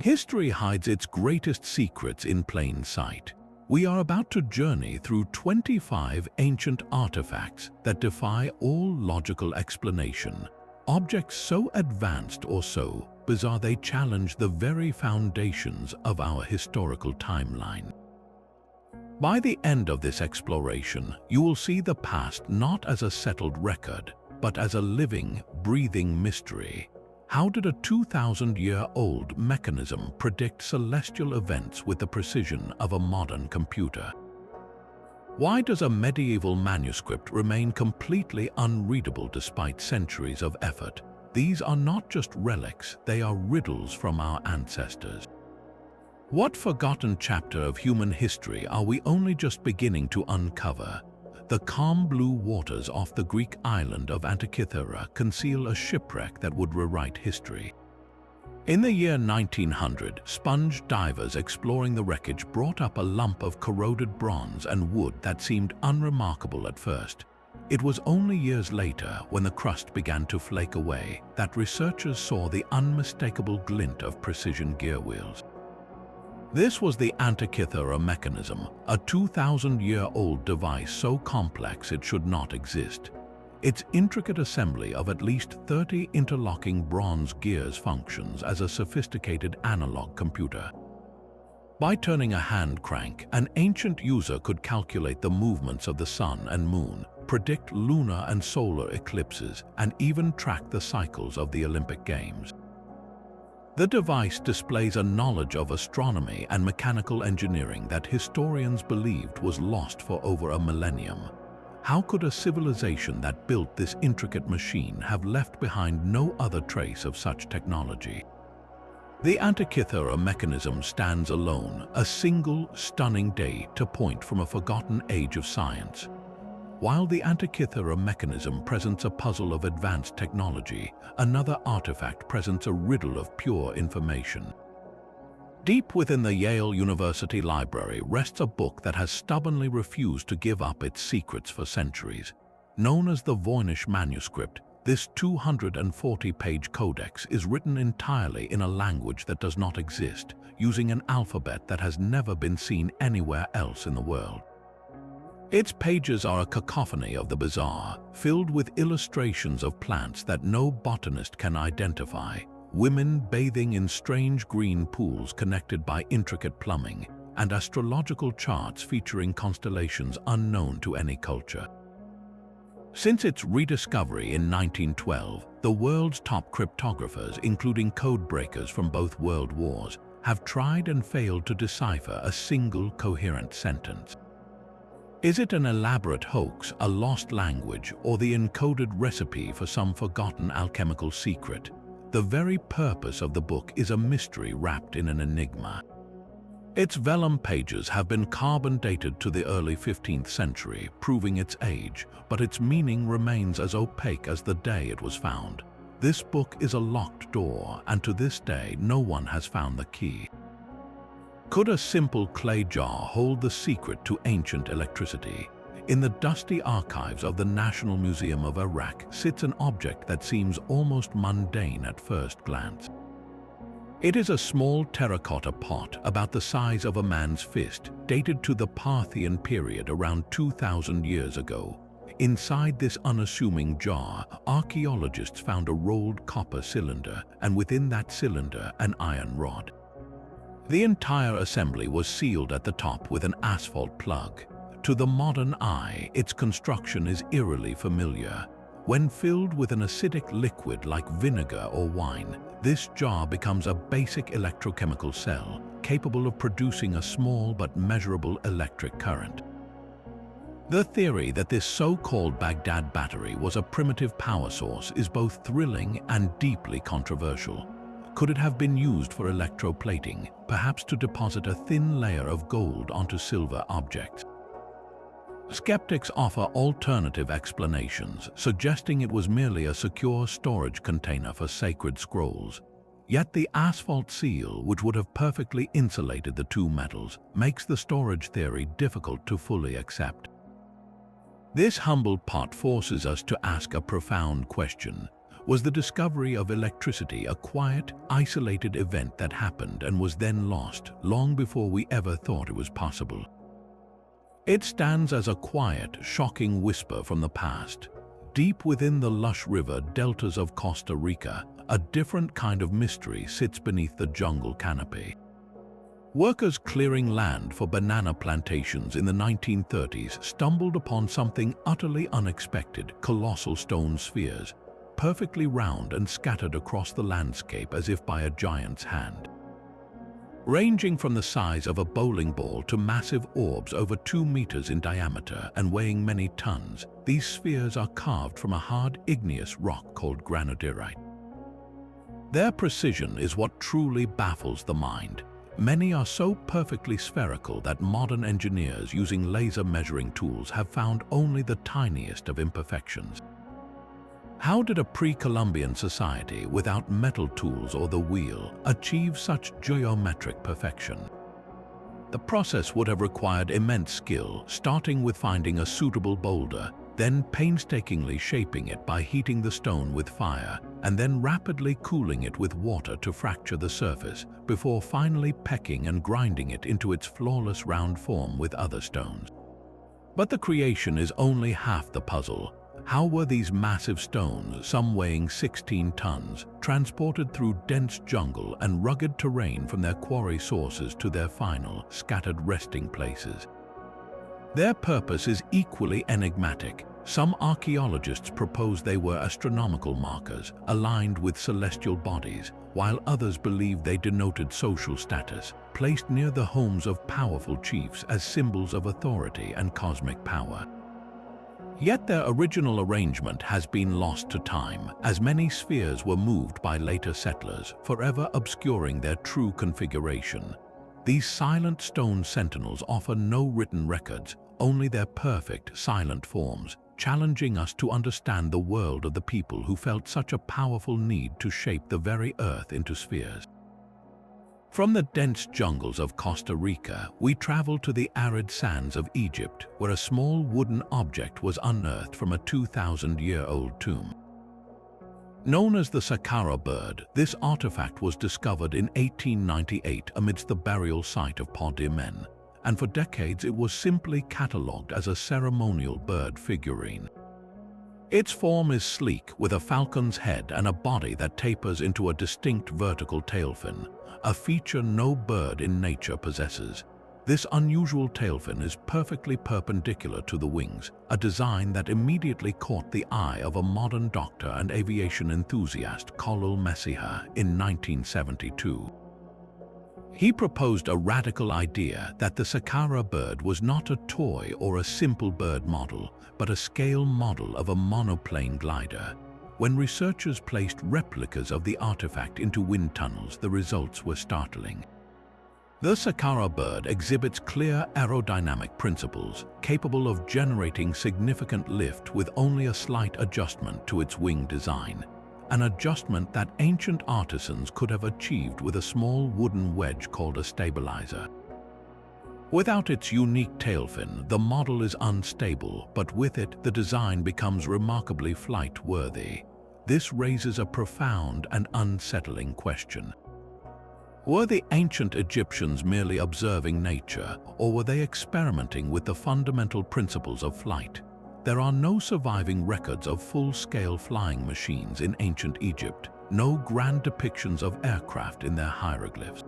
History hides its greatest secrets in plain sight. We are about to journey through 25 ancient artifacts that defy all logical explanation. Objects so advanced or so bizarre they challenge the very foundations of our historical timeline. By the end of this exploration, you will see the past not as a settled record, but as a living, breathing mystery. How did a 2,000-year-old mechanism predict celestial events with the precision of a modern computer? Why does a medieval manuscript remain completely unreadable despite centuries of effort? These are not just relics, they are riddles from our ancestors. What forgotten chapter of human history are we only just beginning to uncover? The calm blue waters off the Greek island of Antikythera conceal a shipwreck that would rewrite history. In the year 1900, sponge divers exploring the wreckage brought up a lump of corroded bronze and wood that seemed unremarkable at first. It was only years later, when the crust began to flake away, that researchers saw the unmistakable glint of precision gear wheels. This was the Antikythera Mechanism, a 2,000-year-old device so complex it should not exist. Its intricate assembly of at least 30 interlocking bronze gears functions as a sophisticated analog computer. By turning a hand crank, an ancient user could calculate the movements of the sun and moon, predict lunar and solar eclipses, and even track the cycles of the Olympic Games. The device displays a knowledge of astronomy and mechanical engineering that historians believed was lost for over a millennium. How could a civilization that built this intricate machine have left behind no other trace of such technology? The Antikythera Mechanism stands alone, a single, stunning date to point from a forgotten age of science. While the Antikythera Mechanism presents a puzzle of advanced technology, another artifact presents a riddle of pure information. Deep within the Yale University Library rests a book that has stubbornly refused to give up its secrets for centuries. Known as the Voynich Manuscript, this 240-page codex is written entirely in a language that does not exist, using an alphabet that has never been seen anywhere else in the world. Its pages are a cacophony of the bizarre, filled with illustrations of plants that no botanist can identify, women bathing in strange green pools connected by intricate plumbing, and astrological charts featuring constellations unknown to any culture. Since its rediscovery in 1912, the world's top cryptographers, including code breakers from both world wars, have tried and failed to decipher a single coherent sentence. Is it an elaborate hoax, a lost language, or the encoded recipe for some forgotten alchemical secret? The very purpose of the book is a mystery wrapped in an enigma. Its vellum pages have been carbon dated to the early 15th century, proving its age, but its meaning remains as opaque as the day it was found. This book is a locked door, and to this day no one has found the key. Could a simple clay jar hold the secret to ancient electricity? In the dusty archives of the National Museum of Iraq sits an object that seems almost mundane at first glance. It is a small terracotta pot about the size of a man's fist, dated to the Parthian period around 2,000 years ago. Inside this unassuming jar, archaeologists found a rolled copper cylinder, and within that cylinder, an iron rod. The entire assembly was sealed at the top with an asphalt plug. To the modern eye, its construction is eerily familiar. When filled with an acidic liquid like vinegar or wine, this jar becomes a basic electrochemical cell, capable of producing a small but measurable electric current. The theory that this so-called Baghdad Battery was a primitive power source is both thrilling and deeply controversial. Could it have been used for electroplating, perhaps to deposit a thin layer of gold onto silver objects? Skeptics offer alternative explanations, suggesting it was merely a secure storage container for sacred scrolls. Yet the asphalt seal, which would have perfectly insulated the two metals, makes the storage theory difficult to fully accept. This humble pot forces us to ask a profound question. was the discovery of electricity, a quiet, isolated event that happened and was then lost long before we ever thought it was possible. It stands as a quiet, shocking whisper from the past. Deep within the lush river deltas of Costa Rica, a different kind of mystery sits beneath the jungle canopy. Workers clearing land for banana plantations in the 1930s stumbled upon something utterly unexpected: colossal stone spheres, perfectly round and scattered across the landscape as if by a giant's hand. Ranging from the size of a bowling ball to massive orbs over 2 meters in diameter and weighing many tons, these spheres are carved from a hard igneous rock called granodiorite. Their precision is what truly baffles the mind. Many are so perfectly spherical that modern engineers using laser measuring tools have found only the tiniest of imperfections. How did a pre-Columbian society without metal tools or the wheel achieve such geometric perfection? The process would have required immense skill, starting with finding a suitable boulder, then painstakingly shaping it by heating the stone with fire, and then rapidly cooling it with water to fracture the surface, before finally pecking and grinding it into its flawless round form with other stones. But the creation is only half the puzzle. How were these massive stones, some weighing 16 tons, transported through dense jungle and rugged terrain from their quarry sources to their final, scattered resting places? Their purpose is equally enigmatic. Some archaeologists propose they were astronomical markers, aligned with celestial bodies, while others believe they denoted social status, placed near the homes of powerful chiefs as symbols of authority and cosmic power. Yet their original arrangement has been lost to time, as many spheres were moved by later settlers, forever obscuring their true configuration. These silent stone sentinels offer no written records, only their perfect, silent forms, challenging us to understand the world of the people who felt such a powerful need to shape the very earth into spheres. From the dense jungles of Costa Rica, we travel to the arid sands of Egypt, where a small wooden object was unearthed from a 2,000-year-old tomb. Known as the Saqqara bird, this artifact was discovered in 1898 amidst the burial site of Pod-i-Men, and for decades it was simply catalogued as a ceremonial bird figurine. Its form is sleek, with a falcon's head and a body that tapers into a distinct vertical tailfin, a feature no bird in nature possesses. This unusual tailfin is perfectly perpendicular to the wings, a design that immediately caught the eye of a modern doctor and aviation enthusiast, Khalil Messiha, in 1972. He proposed a radical idea that the Saqqara bird was not a toy or a simple bird model, but a scale model of a monoplane glider. When researchers placed replicas of the artifact into wind tunnels, the results were startling. The Saqqara bird exhibits clear aerodynamic principles, capable of generating significant lift with only a slight adjustment to its wing design, an adjustment that ancient artisans could have achieved with a small wooden wedge called a stabilizer. Without its unique tailfin, the model is unstable, but with it, the design becomes remarkably flight-worthy. This raises a profound and unsettling question. Were the ancient Egyptians merely observing nature, or were they experimenting with the fundamental principles of flight? There are no surviving records of full-scale flying machines in ancient Egypt, no grand depictions of aircraft in their hieroglyphs.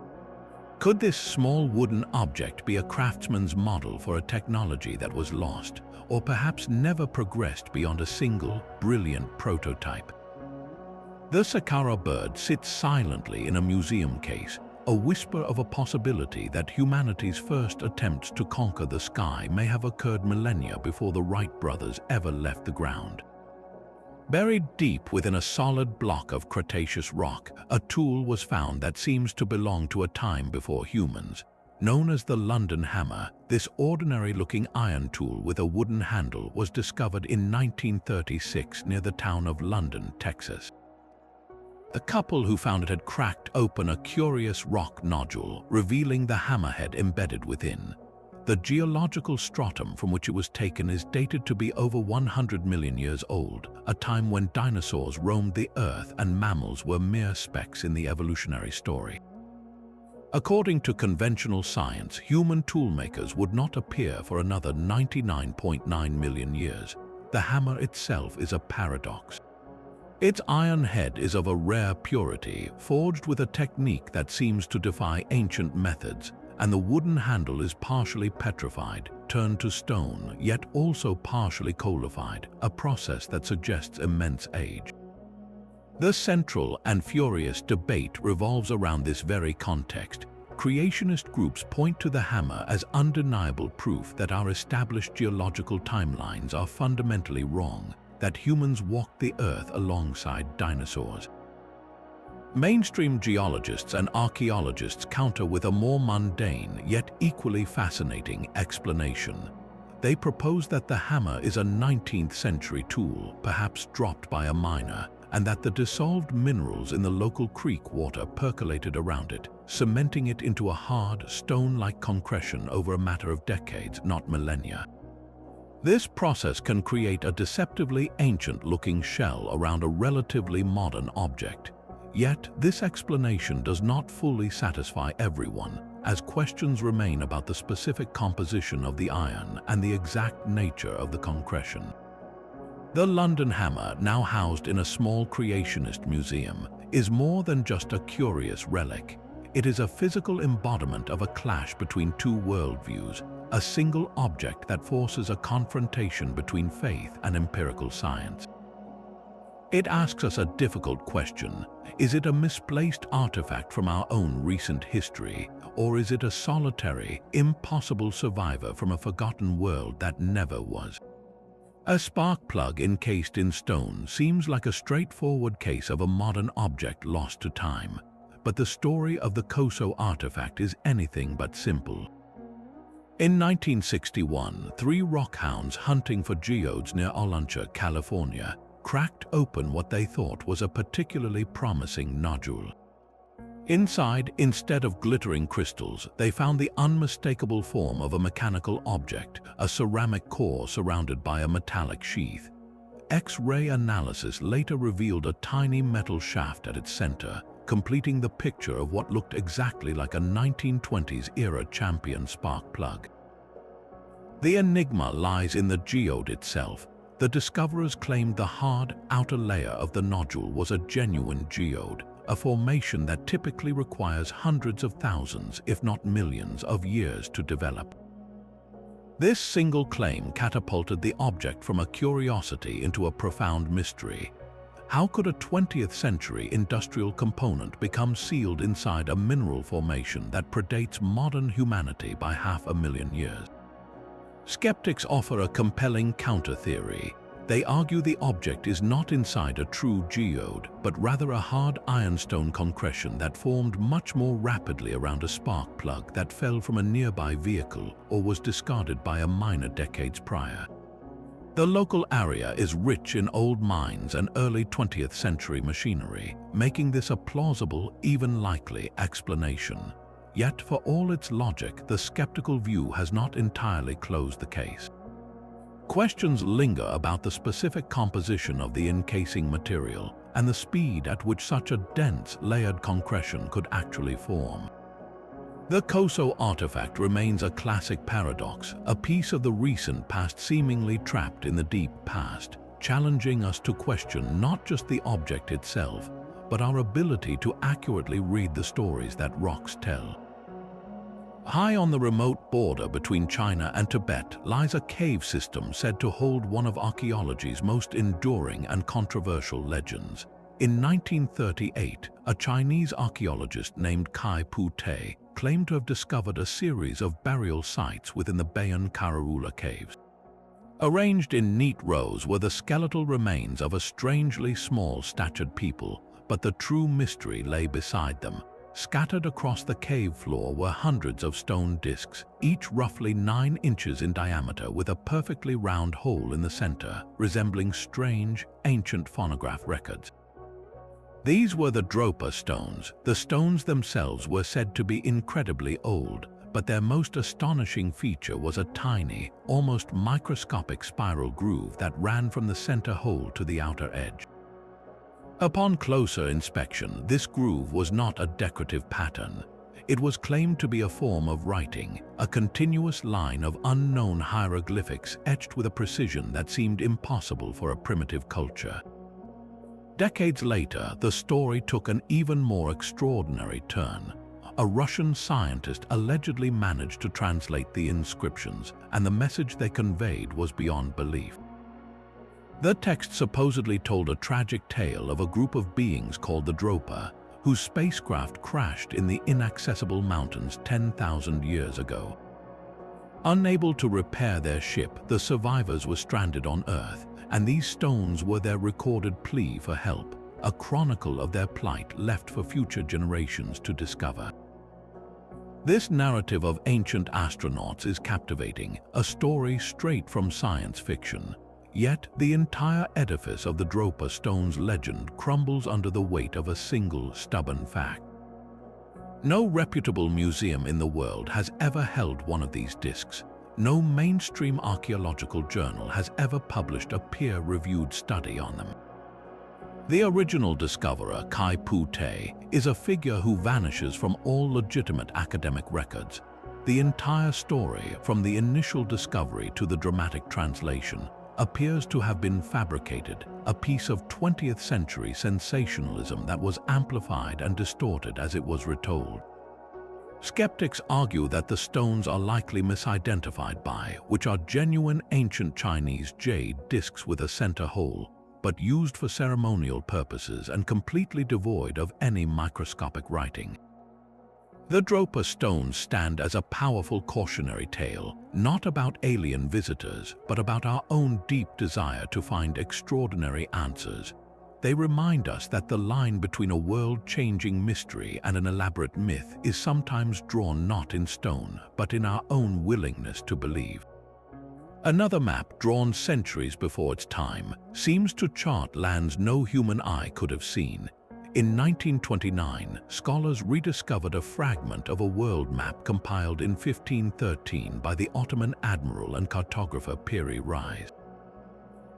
Could this small wooden object be a craftsman's model for a technology that was lost, or perhaps never progressed beyond a single, brilliant prototype? The Saqqara bird sits silently in a museum case, a whisper of a possibility that humanity's first attempts to conquer the sky may have occurred millennia before the Wright brothers ever left the ground. Buried deep within a solid block of Cretaceous rock, a tool was found that seems to belong to a time before humans. Known as the London hammer, this ordinary-looking iron tool with a wooden handle was discovered in 1936 near the town of London, Texas. The couple who found it had cracked open a curious rock nodule, revealing the hammerhead embedded within. The geological stratum from which it was taken is dated to be over 100 million years old, a time when dinosaurs roamed the earth and mammals were mere specks in the evolutionary story. According to conventional science, human toolmakers would not appear for another 99.9 million years. The hammer itself is a paradox. Its iron head is of a rare purity, forged with a technique that seems to defy ancient methods, and the wooden handle is partially petrified, turned to stone, yet also partially coalified, a process that suggests immense age. The central and furious debate revolves around this very context. Creationist groups point to the hammer as undeniable proof that our established geological timelines are fundamentally wrong, that humans walked the earth alongside dinosaurs. Mainstream geologists and archaeologists counter with a more mundane yet equally fascinating explanation. They propose that the hammer is a 19th century tool, perhaps dropped by a miner, and that the dissolved minerals in the local creek water percolated around it, cementing it into a hard, stone-like concretion over a matter of decades, not millennia. This process can create a deceptively ancient-looking shell around a relatively modern object. Yet, this explanation does not fully satisfy everyone, as questions remain about the specific composition of the iron and the exact nature of the concretion. The London hammer, now housed in a small creationist museum, is more than just a curious relic. It is a physical embodiment of a clash between two worldviews, a single object that forces a confrontation between faith and empirical science. It asks us a difficult question. Is it a misplaced artifact from our own recent history, or is it a solitary, impossible survivor from a forgotten world that never was? A spark plug encased in stone seems like a straightforward case of a modern object lost to time, but the story of the Costa artifact is anything but simple. In 1961, 3 rockhounds hunting for geodes near Olancha, California, cracked open what they thought was a particularly promising nodule. Inside, instead of glittering crystals, they found the unmistakable form of a mechanical object, a ceramic core surrounded by a metallic sheath. X-ray analysis later revealed a tiny metal shaft at its center, completing the picture of what looked exactly like a 1920s-era champion spark plug. The enigma lies in the geode itself. The discoverers claimed the hard, outer layer of the nodule was a genuine geode, a formation that typically requires hundreds of thousands, if not millions, of years to develop. This single claim catapulted the object from a curiosity into a profound mystery. How could a 20th century industrial component become sealed inside a mineral formation that predates modern humanity by 500,000 years? Skeptics offer a compelling counter-theory. They argue the object is not inside a true geode, but rather a hard ironstone concretion that formed much more rapidly around a spark plug that fell from a nearby vehicle or was discarded by a miner decades prior. The local area is rich in old mines and early 20th century machinery, making this a plausible, even likely explanation. Yet, for all its logic, the skeptical view has not entirely closed the case. Questions linger about the specific composition of the encasing material and the speed at which such a dense, layered concretion could actually form. The Costa artifact remains a classic paradox, a piece of the recent past seemingly trapped in the deep past, challenging us to question not just the object itself, but our ability to accurately read the stories that rocks tell. High on the remote border between China and Tibet lies a cave system said to hold one of archaeology's most enduring and controversial legends. In 1938, a Chinese archaeologist named Kai Pu-te claimed to have discovered a series of burial sites within the Bayan Kararula caves. Arranged in neat rows were the skeletal remains of a strangely small-statured people, but the true mystery lay beside them. Scattered across the cave floor were hundreds of stone discs, each roughly 9 inches in diameter with a perfectly round hole in the center, resembling strange, ancient phonograph records. These were the Dropa stones. The stones themselves were said to be incredibly old, but their most astonishing feature was a tiny, almost microscopic spiral groove that ran from the center hole to the outer edge. Upon closer inspection, this groove was not a decorative pattern. It was claimed to be a form of writing, a continuous line of unknown hieroglyphics etched with a precision that seemed impossible for a primitive culture. Decades later, the story took an even more extraordinary turn. A Russian scientist allegedly managed to translate the inscriptions, and the message they conveyed was beyond belief. The text supposedly told a tragic tale of a group of beings called the Dropa, whose spacecraft crashed in the inaccessible mountains 10,000 years ago. Unable to repair their ship, the survivors were stranded on Earth, and these stones were their recorded plea for help, a chronicle of their plight left for future generations to discover. This narrative of ancient astronauts is captivating, a story straight from science fiction. Yet, the entire edifice of the Dropa stone's legend crumbles under the weight of a single stubborn fact. No reputable museum in the world has ever held one of these discs. No mainstream archaeological journal has ever published a peer-reviewed study on them. The original discoverer, Kai Pu-te, is a figure who vanishes from all legitimate academic records. The entire story, from the initial discovery to the dramatic translation, appears to have been fabricated, a piece of 20th century sensationalism that was amplified and distorted as it was retold. Skeptics argue that the stones are likely misidentified by, which are genuine ancient Chinese jade discs with a center hole, but used for ceremonial purposes and completely devoid of any microscopic writing. The Dropa stones stand as a powerful cautionary tale, not about alien visitors, but about our own deep desire to find extraordinary answers. They remind us that the line between a world-changing mystery and an elaborate myth is sometimes drawn not in stone, but in our own willingness to believe. Another map, drawn centuries before its time, seems to chart lands no human eye could have seen. In 1929, scholars rediscovered a fragment of a world map compiled in 1513 by the Ottoman admiral and cartographer Piri Reis.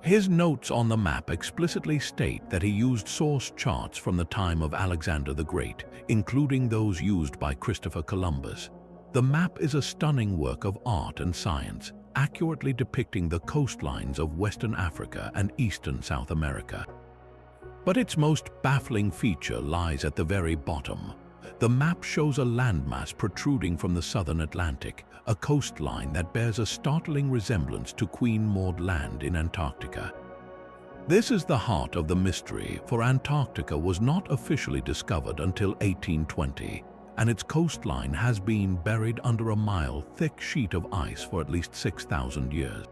His notes on the map explicitly state that he used source charts from the time of Alexander the Great, including those used by Christopher Columbus. The map is a stunning work of art and science, accurately depicting the coastlines of Western Africa and Eastern South America. But its most baffling feature lies at the very bottom. The map shows a landmass protruding from the southern Atlantic, a coastline that bears a startling resemblance to Queen Maud Land in Antarctica. This is the heart of the mystery, for Antarctica was not officially discovered until 1820, and its coastline has been buried under a mile-thick sheet of ice for at least 6,000 years.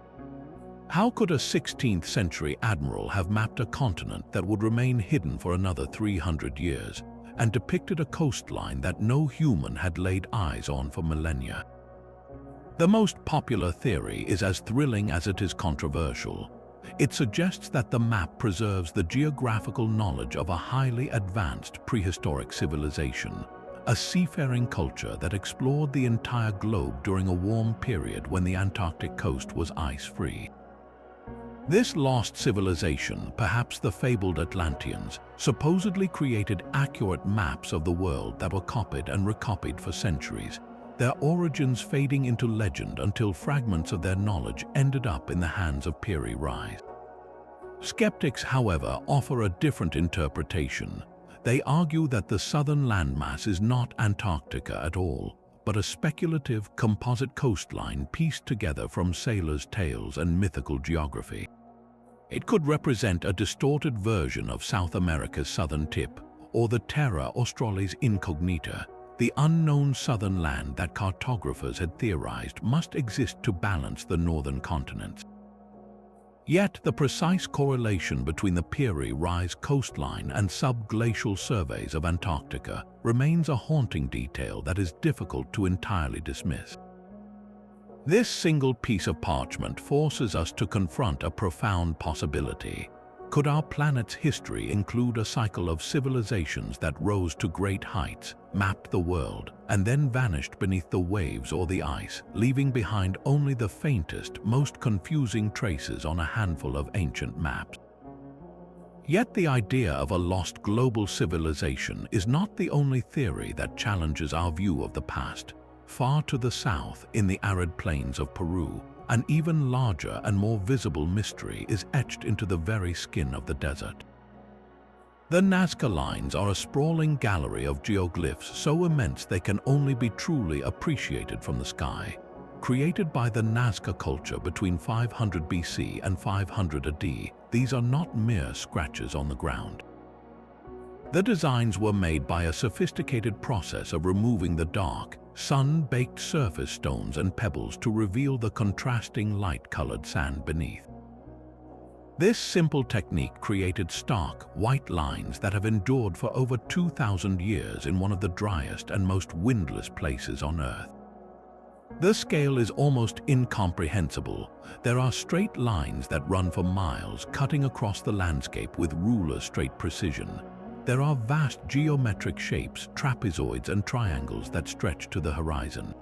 How could a 16th century admiral have mapped a continent that would remain hidden for another 300 years and depicted a coastline that no human had laid eyes on for millennia? The most popular theory is as thrilling as it is controversial. It suggests that the map preserves the geographical knowledge of a highly advanced prehistoric civilization, a seafaring culture that explored the entire globe during a warm period when the Antarctic coast was ice-free. This lost civilization, perhaps the fabled Atlanteans, supposedly created accurate maps of the world that were copied and recopied for centuries, their origins fading into legend until fragments of their knowledge ended up in the hands of Piri Reis. Skeptics, however, offer a different interpretation. They argue that the southern landmass is not Antarctica at all, but a speculative composite coastline pieced together from sailors' tales and mythical geography. It could represent a distorted version of South America's southern tip, or the Terra Australis Incognita, the unknown southern land that cartographers had theorized must exist to balance the northern continents. Yet the precise correlation between the Piri Reis coastline and subglacial surveys of Antarctica remains a haunting detail that is difficult to entirely dismiss. This single piece of parchment forces us to confront a profound possibility. Could our planet's history include a cycle of civilizations that rose to great heights, mapped the world, and then vanished beneath the waves or the ice, leaving behind only the faintest, most confusing traces on a handful of ancient maps? Yet the idea of a lost global civilization is not the only theory that challenges our view of the past. Far to the south, in the arid plains of Peru, an even larger and more visible mystery is etched into the very skin of the desert. The Nazca lines are a sprawling gallery of geoglyphs so immense they can only be truly appreciated from the sky. Created by the Nazca culture between 500 BC and 500 AD, these are not mere scratches on the ground. The designs were made by a sophisticated process of removing the dark, sun-baked surface stones and pebbles to reveal the contrasting light-colored sand beneath. This simple technique created stark, white lines that have endured for over 2,000 years in one of the driest and most windless places on Earth. The scale is almost incomprehensible. There are straight lines that run for miles, cutting across the landscape with ruler-straight precision. There are vast geometric shapes, trapezoids and triangles that stretch to the horizon.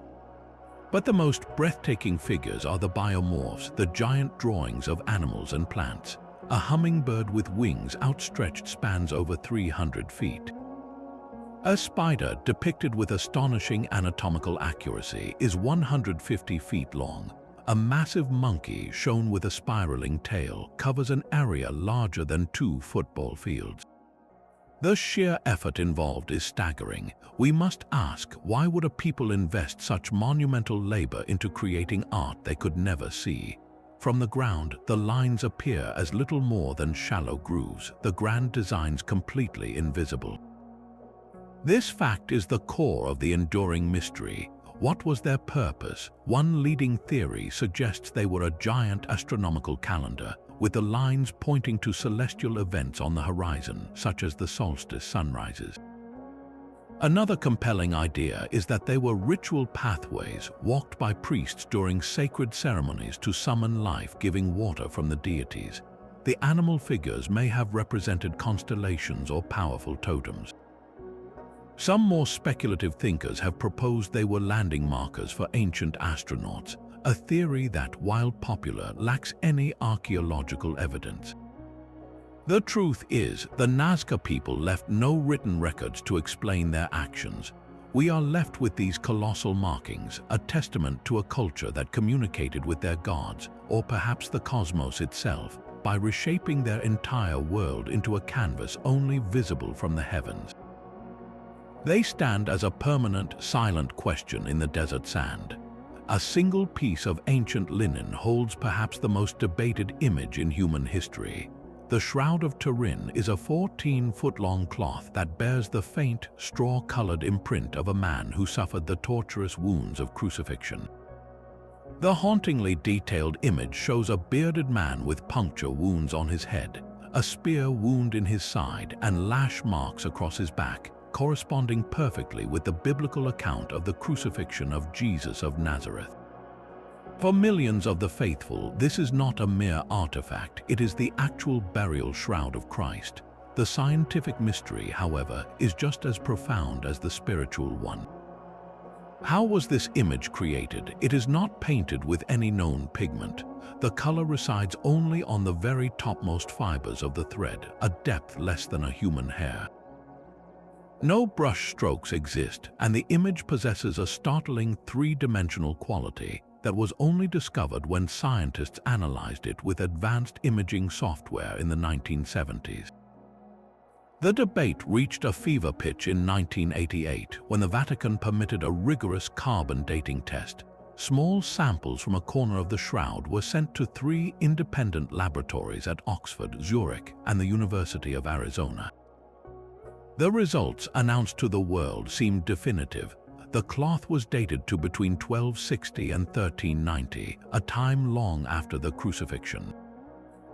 But the most breathtaking figures are the biomorphs, the giant drawings of animals and plants. A hummingbird with wings outstretched spans over 300 feet. A spider, depicted with astonishing anatomical accuracy, is 150 feet long. A massive monkey, shown with a spiraling tail, covers an area larger than 2 football fields. The sheer effort involved is staggering. We must ask, why would a people invest such monumental labor into creating art they could never see? From the ground, the lines appear as little more than shallow grooves, the grand designs completely invisible. This fact is the core of the enduring mystery. What was their purpose? One leading theory suggests they were a giant astronomical calendar, with the lines pointing to celestial events on the horizon, such as the solstice sunrises. Another compelling idea is that they were ritual pathways walked by priests during sacred ceremonies to summon life-giving water from the deities. The animal figures may have represented constellations or powerful totems. Some more speculative thinkers have proposed they were landing markers for ancient astronauts, a theory that, while popular, lacks any archaeological evidence. The truth is, the Nazca people left no written records to explain their actions. We are left with these colossal markings, a testament to a culture that communicated with their gods, or perhaps the cosmos itself, by reshaping their entire world into a canvas only visible from the heavens. They stand as a permanent, silent question in the desert sand. A single piece of ancient linen holds perhaps the most debated image in human history. The Shroud of Turin is a 14-foot-long cloth that bears the faint, straw-colored imprint of a man who suffered the torturous wounds of crucifixion. The hauntingly detailed image shows a bearded man with puncture wounds on his head, a spear wound in his side, and lash marks across his back, corresponding perfectly with the biblical account of the crucifixion of Jesus of Nazareth. For millions of the faithful, this is not a mere artifact, it is the actual burial shroud of Christ. The scientific mystery, however, is just as profound as the spiritual one. How was this image created? It is not painted with any known pigment. The color resides only on the very topmost fibers of the thread, a depth less than a human hair. No brush strokes exist, and the image possesses a startling three-dimensional quality that was only discovered when scientists analyzed it with advanced imaging software in the 1970s. The debate reached a fever pitch in 1988 when the Vatican permitted a rigorous carbon dating test. Small samples from a corner of the shroud were sent to 3 independent laboratories at Oxford, Zurich, and the University of Arizona. The results, announced to the world, seemed definitive. The cloth was dated to between 1260 and 1390, a time long after the crucifixion.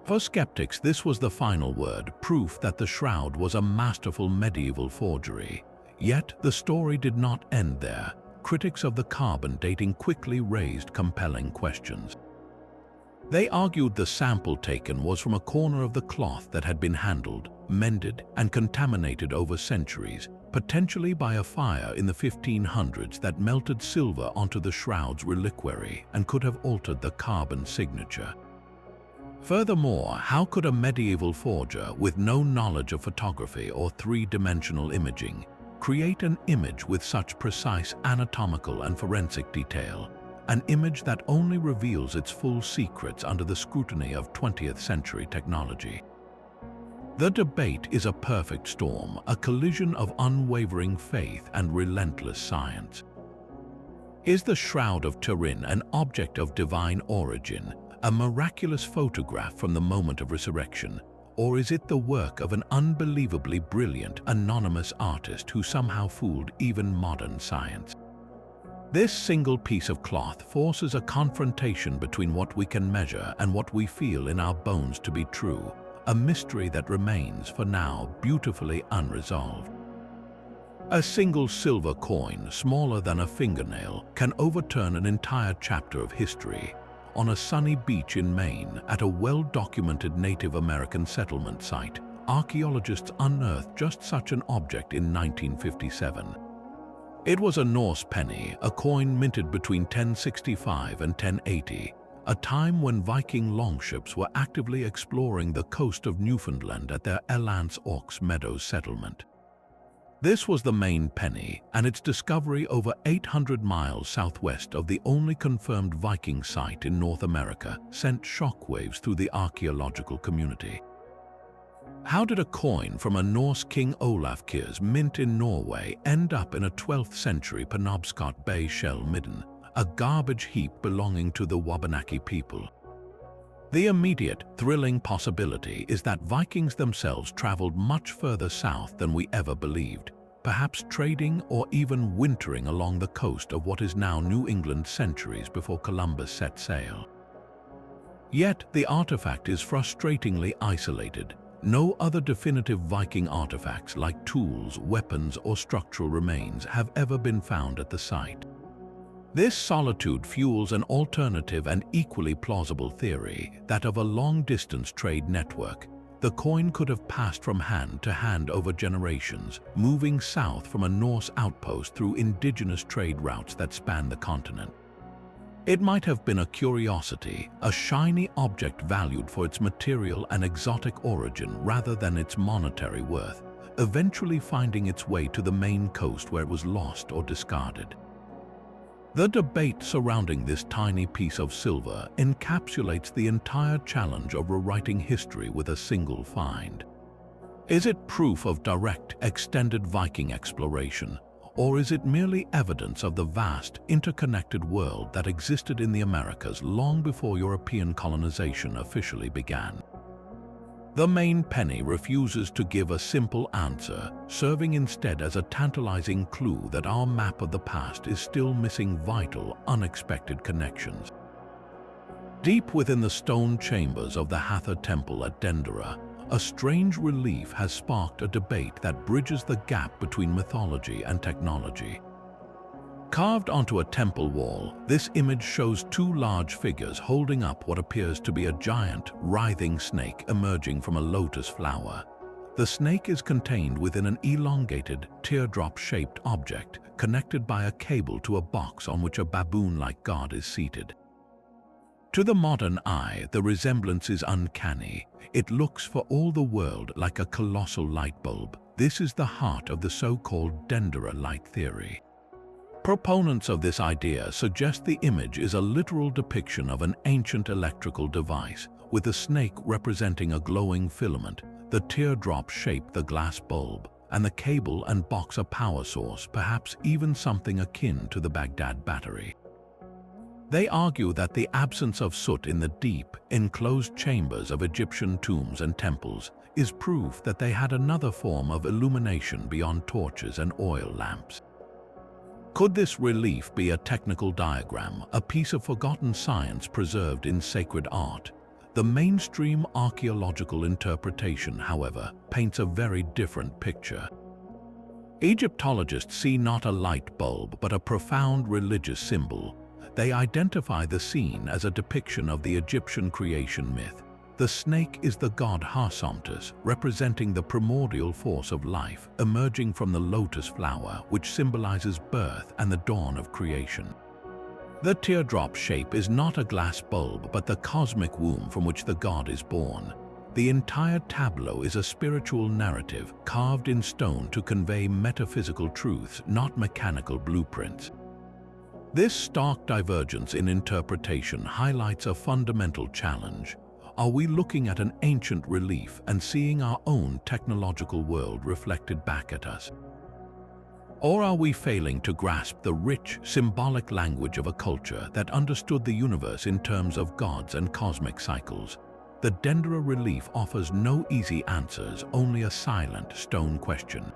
For skeptics, this was the final word, proof that the shroud was a masterful medieval forgery. Yet the story did not end there. Critics of the carbon dating quickly raised compelling questions. They argued the sample taken was from a corner of the cloth that had been handled, mended, and contaminated over centuries, potentially by a fire in the 1500s that melted silver onto the shroud's reliquary and could have altered the carbon signature. Furthermore, how could a medieval forger with no knowledge of photography or three-dimensional imaging create an image with such precise anatomical and forensic detail, an image that only reveals its full secrets under the scrutiny of 20th century technology? The debate is a perfect storm, a collision of unwavering faith and relentless science. Is the Shroud of Turin an object of divine origin, a miraculous photograph from the moment of resurrection, or is it the work of an unbelievably brilliant, anonymous artist who somehow fooled even modern science? This single piece of cloth forces a confrontation between what we can measure and what we feel in our bones to be true, a mystery that remains, for now, beautifully unresolved. A single silver coin, smaller than a fingernail, can overturn an entire chapter of history. On a sunny beach in Maine, at a well-documented Native American settlement site, archaeologists unearthed just such an object in 1957. It was a Norse penny, a coin minted between 1065 and 1080, a time when Viking longships were actively exploring the coast of Newfoundland at their Elance-Aux Meadows settlement. This was the Maine penny, and its discovery over 800 miles southwest of the only confirmed Viking site in North America sent shockwaves through the archaeological community. How did a coin from a Norse King Olafkir's mint in Norway end up in a 12th century Penobscot Bay shell midden, a garbage heap belonging to the Wabanaki people? The immediate, thrilling possibility is that Vikings themselves traveled much further south than we ever believed, perhaps trading or even wintering along the coast of what is now New England centuries before Columbus set sail. Yet the artifact is frustratingly isolated. No other definitive Viking artifacts like tools, weapons, or structural remains have ever been found at the site. This solitude fuels an alternative and equally plausible theory, that of a long-distance trade network. The coin could have passed from hand to hand over generations, moving south from a Norse outpost through indigenous trade routes that span the continent. It might have been a curiosity, a shiny object valued for its material and exotic origin rather than its monetary worth, eventually finding its way to the Maine coast where it was lost or discarded. The debate surrounding this tiny piece of silver encapsulates the entire challenge of rewriting history with a single find. Is it proof of direct, extended Viking exploration, or is it merely evidence of the vast, interconnected world that existed in the Americas long before European colonization officially began? The Maine penny refuses to give a simple answer, serving instead as a tantalizing clue that our map of the past is still missing vital, unexpected connections. Deep within the stone chambers of the Hathor Temple at Dendera, a strange relief has sparked a debate that bridges the gap between mythology and technology. Carved onto a temple wall, this image shows two large figures holding up what appears to be a giant, writhing snake emerging from a lotus flower. The snake is contained within an elongated, teardrop-shaped object, connected by a cable to a box on which a baboon-like god is seated. To the modern eye, the resemblance is uncanny. It looks for all the world like a colossal light bulb. This is the heart of the so-called Dendera light theory. Proponents of this idea suggest the image is a literal depiction of an ancient electrical device, with the snake representing a glowing filament, the teardrop shape the glass bulb, and the cable and box a power source, perhaps even something akin to the Baghdad Battery. They argue that the absence of soot in the deep, enclosed chambers of Egyptian tombs and temples is proof that they had another form of illumination beyond torches and oil lamps. Could this relief be a technical diagram, a piece of forgotten science preserved in sacred art? The mainstream archaeological interpretation, however, paints a very different picture. Egyptologists see not a light bulb, but a profound religious symbol. They identify the scene as a depiction of the Egyptian creation myth. The snake is the god Harsomptus, representing the primordial force of life emerging from the lotus flower, which symbolizes birth and the dawn of creation. The teardrop shape is not a glass bulb, but the cosmic womb from which the god is born. The entire tableau is a spiritual narrative carved in stone to convey metaphysical truths, not mechanical blueprints. This stark divergence in interpretation highlights a fundamental challenge. Are we looking at an ancient relief and seeing our own technological world reflected back at us? Or are we failing to grasp the rich, symbolic language of a culture that understood the universe in terms of gods and cosmic cycles? The Dendera relief offers no easy answers, only a silent stone question.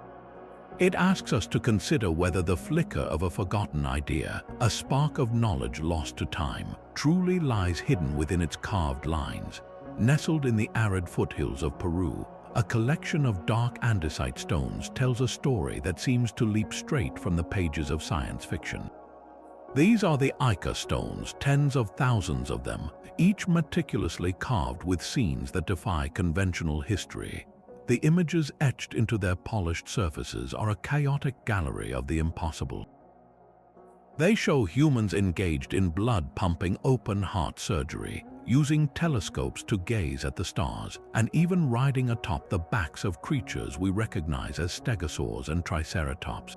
It asks us to consider whether the flicker of a forgotten idea, a spark of knowledge lost to time, truly lies hidden within its carved lines. Nestled in the arid foothills of Peru, a collection of dark andesite stones tells a story that seems to leap straight from the pages of science fiction. These are the Ica stones, tens of thousands of them, each meticulously carved with scenes that defy conventional history. The images etched into their polished surfaces are a chaotic gallery of the impossible. They show humans engaged in blood-pumping open-heart surgery, using telescopes to gaze at the stars, and even riding atop the backs of creatures we recognize as stegosaurs and triceratops.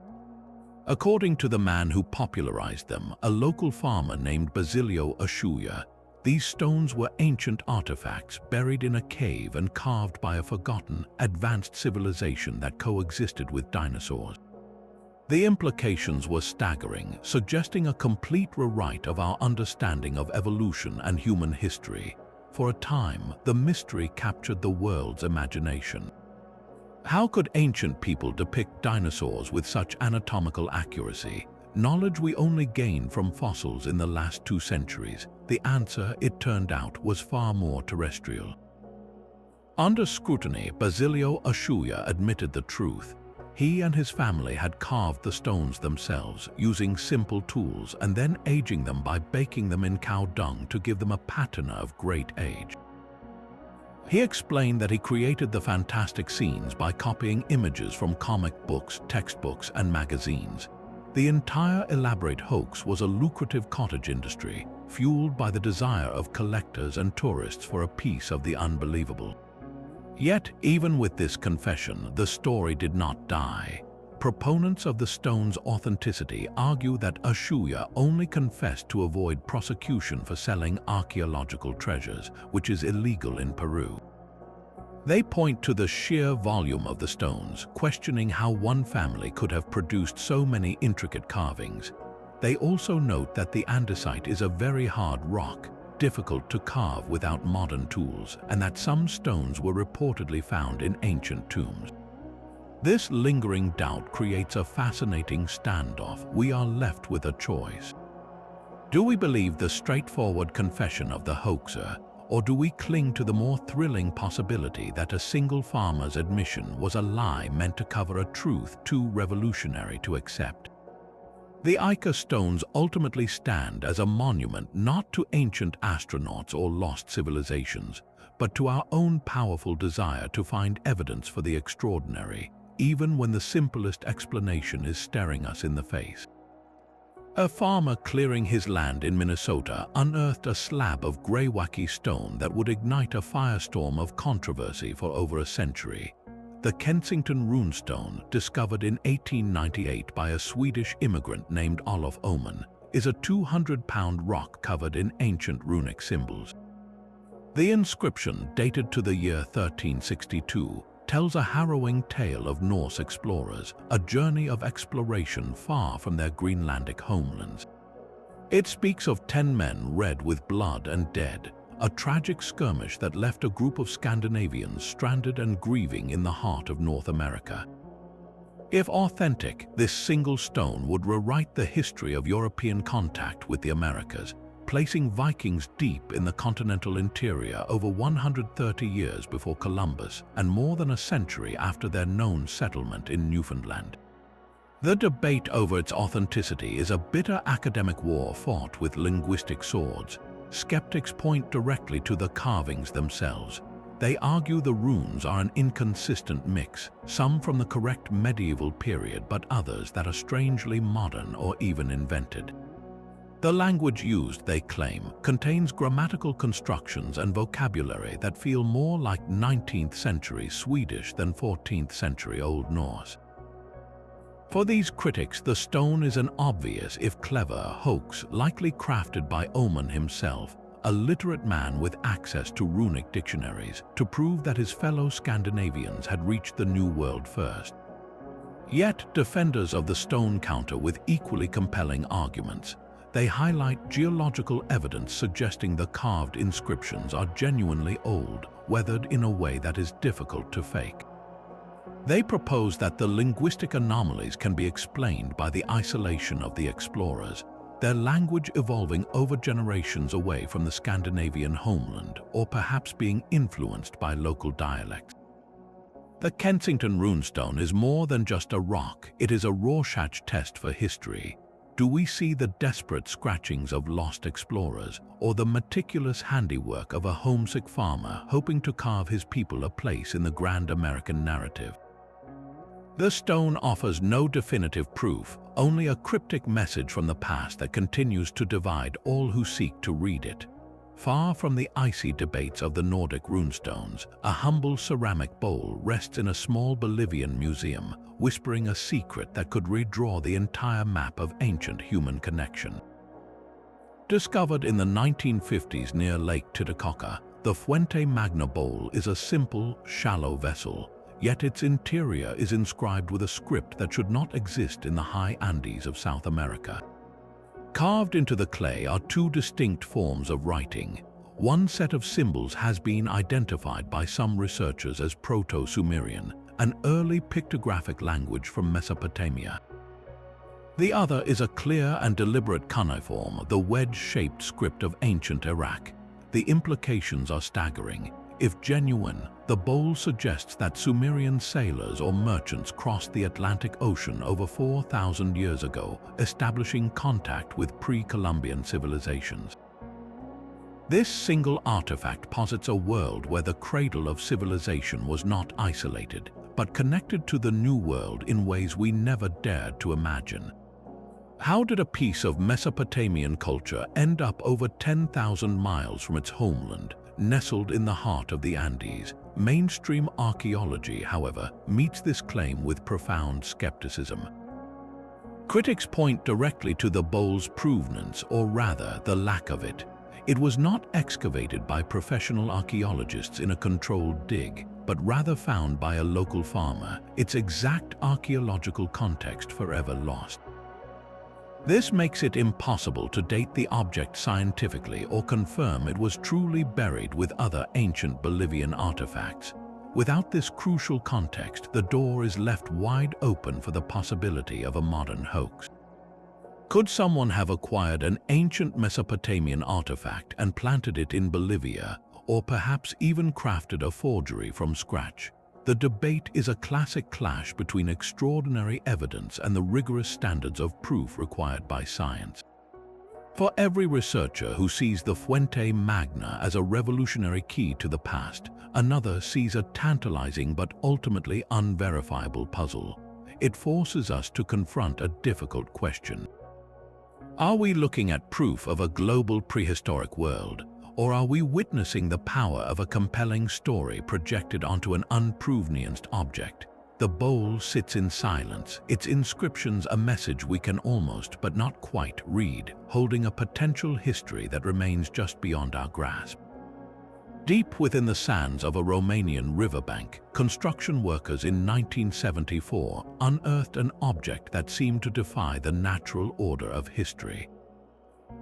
According to the man who popularized them, a local farmer named Basilio Ashuya, these stones were ancient artifacts buried in a cave and carved by a forgotten, advanced civilization that coexisted with dinosaurs. The implications were staggering, suggesting a complete rewrite of our understanding of evolution and human history. For a time, the mystery captured the world's imagination. How could ancient people depict dinosaurs with such anatomical accuracy? Knowledge we only gained from fossils in the last 2 centuries. The answer, it turned out, was far more terrestrial. Under scrutiny, Basilio Ashuya admitted the truth. He and his family had carved the stones themselves, using simple tools and then aging them by baking them in cow dung to give them a patina of great age. He explained that he created the fantastic scenes by copying images from comic books, textbooks, and magazines. The entire elaborate hoax was a lucrative cottage industry, fueled by the desire of collectors and tourists for a piece of the unbelievable. Yet, even with this confession, the story did not die. Proponents of the stone's authenticity argue that Ashuya only confessed to avoid prosecution for selling archaeological treasures, which is illegal in Peru. They point to the sheer volume of the stones, questioning how one family could have produced so many intricate carvings. They also note that the andesite is a very hard rock, difficult to carve without modern tools, and that some stones were reportedly found in ancient tombs. This lingering doubt creates a fascinating standoff. We are left with a choice. Do we believe the straightforward confession of the hoaxer, or do we cling to the more thrilling possibility that a single farmer's admission was a lie meant to cover a truth too revolutionary to accept? The Ica stones ultimately stand as a monument not to ancient astronauts or lost civilizations, but to our own powerful desire to find evidence for the extraordinary, even when the simplest explanation is staring us in the face. A farmer clearing his land in Minnesota unearthed a slab of greywacke stone that would ignite a firestorm of controversy for over a century. The Kensington runestone, discovered in 1898 by a Swedish immigrant named Olof Oman, is a 200-pound rock covered in ancient runic symbols. The inscription, dated to the year 1362, tells a harrowing tale of Norse explorers, a journey of exploration far from their Greenlandic homelands. It speaks of 10 men red with blood and dead, a tragic skirmish that left a group of Scandinavians stranded and grieving in the heart of North America. If authentic, this single stone would rewrite the history of European contact with the Americas, placing Vikings deep in the continental interior over 130 years before Columbus and more than a century after their known settlement in Newfoundland. The debate over its authenticity is a bitter academic war fought with linguistic swords. Skeptics point directly to the carvings themselves. They argue the runes are an inconsistent mix, some from the correct medieval period but others that are strangely modern or even invented. The language used, they claim, contains grammatical constructions and vocabulary that feel more like 19th century Swedish than 14th century Old Norse. For these critics, the stone is an obvious, if clever, hoax likely crafted by Oman himself, a literate man with access to runic dictionaries, to prove that his fellow Scandinavians had reached the New World first. Yet, defenders of the stone counter with equally compelling arguments. They highlight geological evidence suggesting the carved inscriptions are genuinely old, weathered in a way that is difficult to fake. They propose that the linguistic anomalies can be explained by the isolation of the explorers, their language evolving over generations away from the Scandinavian homeland, or perhaps being influenced by local dialects. The Kensington runestone is more than just a rock, it is a Rorschach test for history. Do we see the desperate scratchings of lost explorers, or the meticulous handiwork of a homesick farmer hoping to carve his people a place in the grand American narrative? The stone offers no definitive proof, only a cryptic message from the past that continues to divide all who seek to read it. Far from the icy debates of the Nordic runestones, a humble ceramic bowl rests in a small Bolivian museum, whispering a secret that could redraw the entire map of ancient human connection. Discovered in the 1950s near Lake Titicaca, the Fuente Magna bowl is a simple, shallow vessel, yet its interior is inscribed with a script that should not exist in the high Andes of South America. Carved into the clay are two distinct forms of writing. One set of symbols has been identified by some researchers as Proto-Sumerian, an early pictographic language from Mesopotamia. The other is a clear and deliberate cuneiform, the wedge-shaped script of ancient Iraq. The implications are staggering. If genuine, the bowl suggests that Sumerian sailors or merchants crossed the Atlantic Ocean over 4,000 years ago, establishing contact with pre-Columbian civilizations. This single artifact posits a world where the cradle of civilization was not isolated, but connected to the New World in ways we never dared to imagine. How did a piece of Mesopotamian culture end up over 10,000 miles from its homeland, nestled in the heart of the Andes? Mainstream archaeology, however, meets this claim with profound skepticism. Critics point directly to the bowl's provenance, or rather, the lack of it. It was not excavated by professional archaeologists in a controlled dig, but rather found by a local farmer, its exact archaeological context forever lost. This makes it impossible to date the object scientifically or confirm it was truly buried with other ancient Bolivian artifacts. Without this crucial context, the door is left wide open for the possibility of a modern hoax. Could someone have acquired an ancient Mesopotamian artifact and planted it in Bolivia, or perhaps even crafted a forgery from scratch? The debate is a classic clash between extraordinary evidence and the rigorous standards of proof required by science. For every researcher who sees the Fuente Magna as a revolutionary key to the past, another sees a tantalizing but ultimately unverifiable puzzle. It forces us to confront a difficult question. Are we looking at proof of a global prehistoric world? Or are we witnessing the power of a compelling story projected onto an unprovenanced object? The bowl sits in silence, its inscriptions a message we can almost but not quite read, holding a potential history that remains just beyond our grasp. Deep within the sands of a Romanian riverbank, construction workers in 1974 unearthed an object that seemed to defy the natural order of history.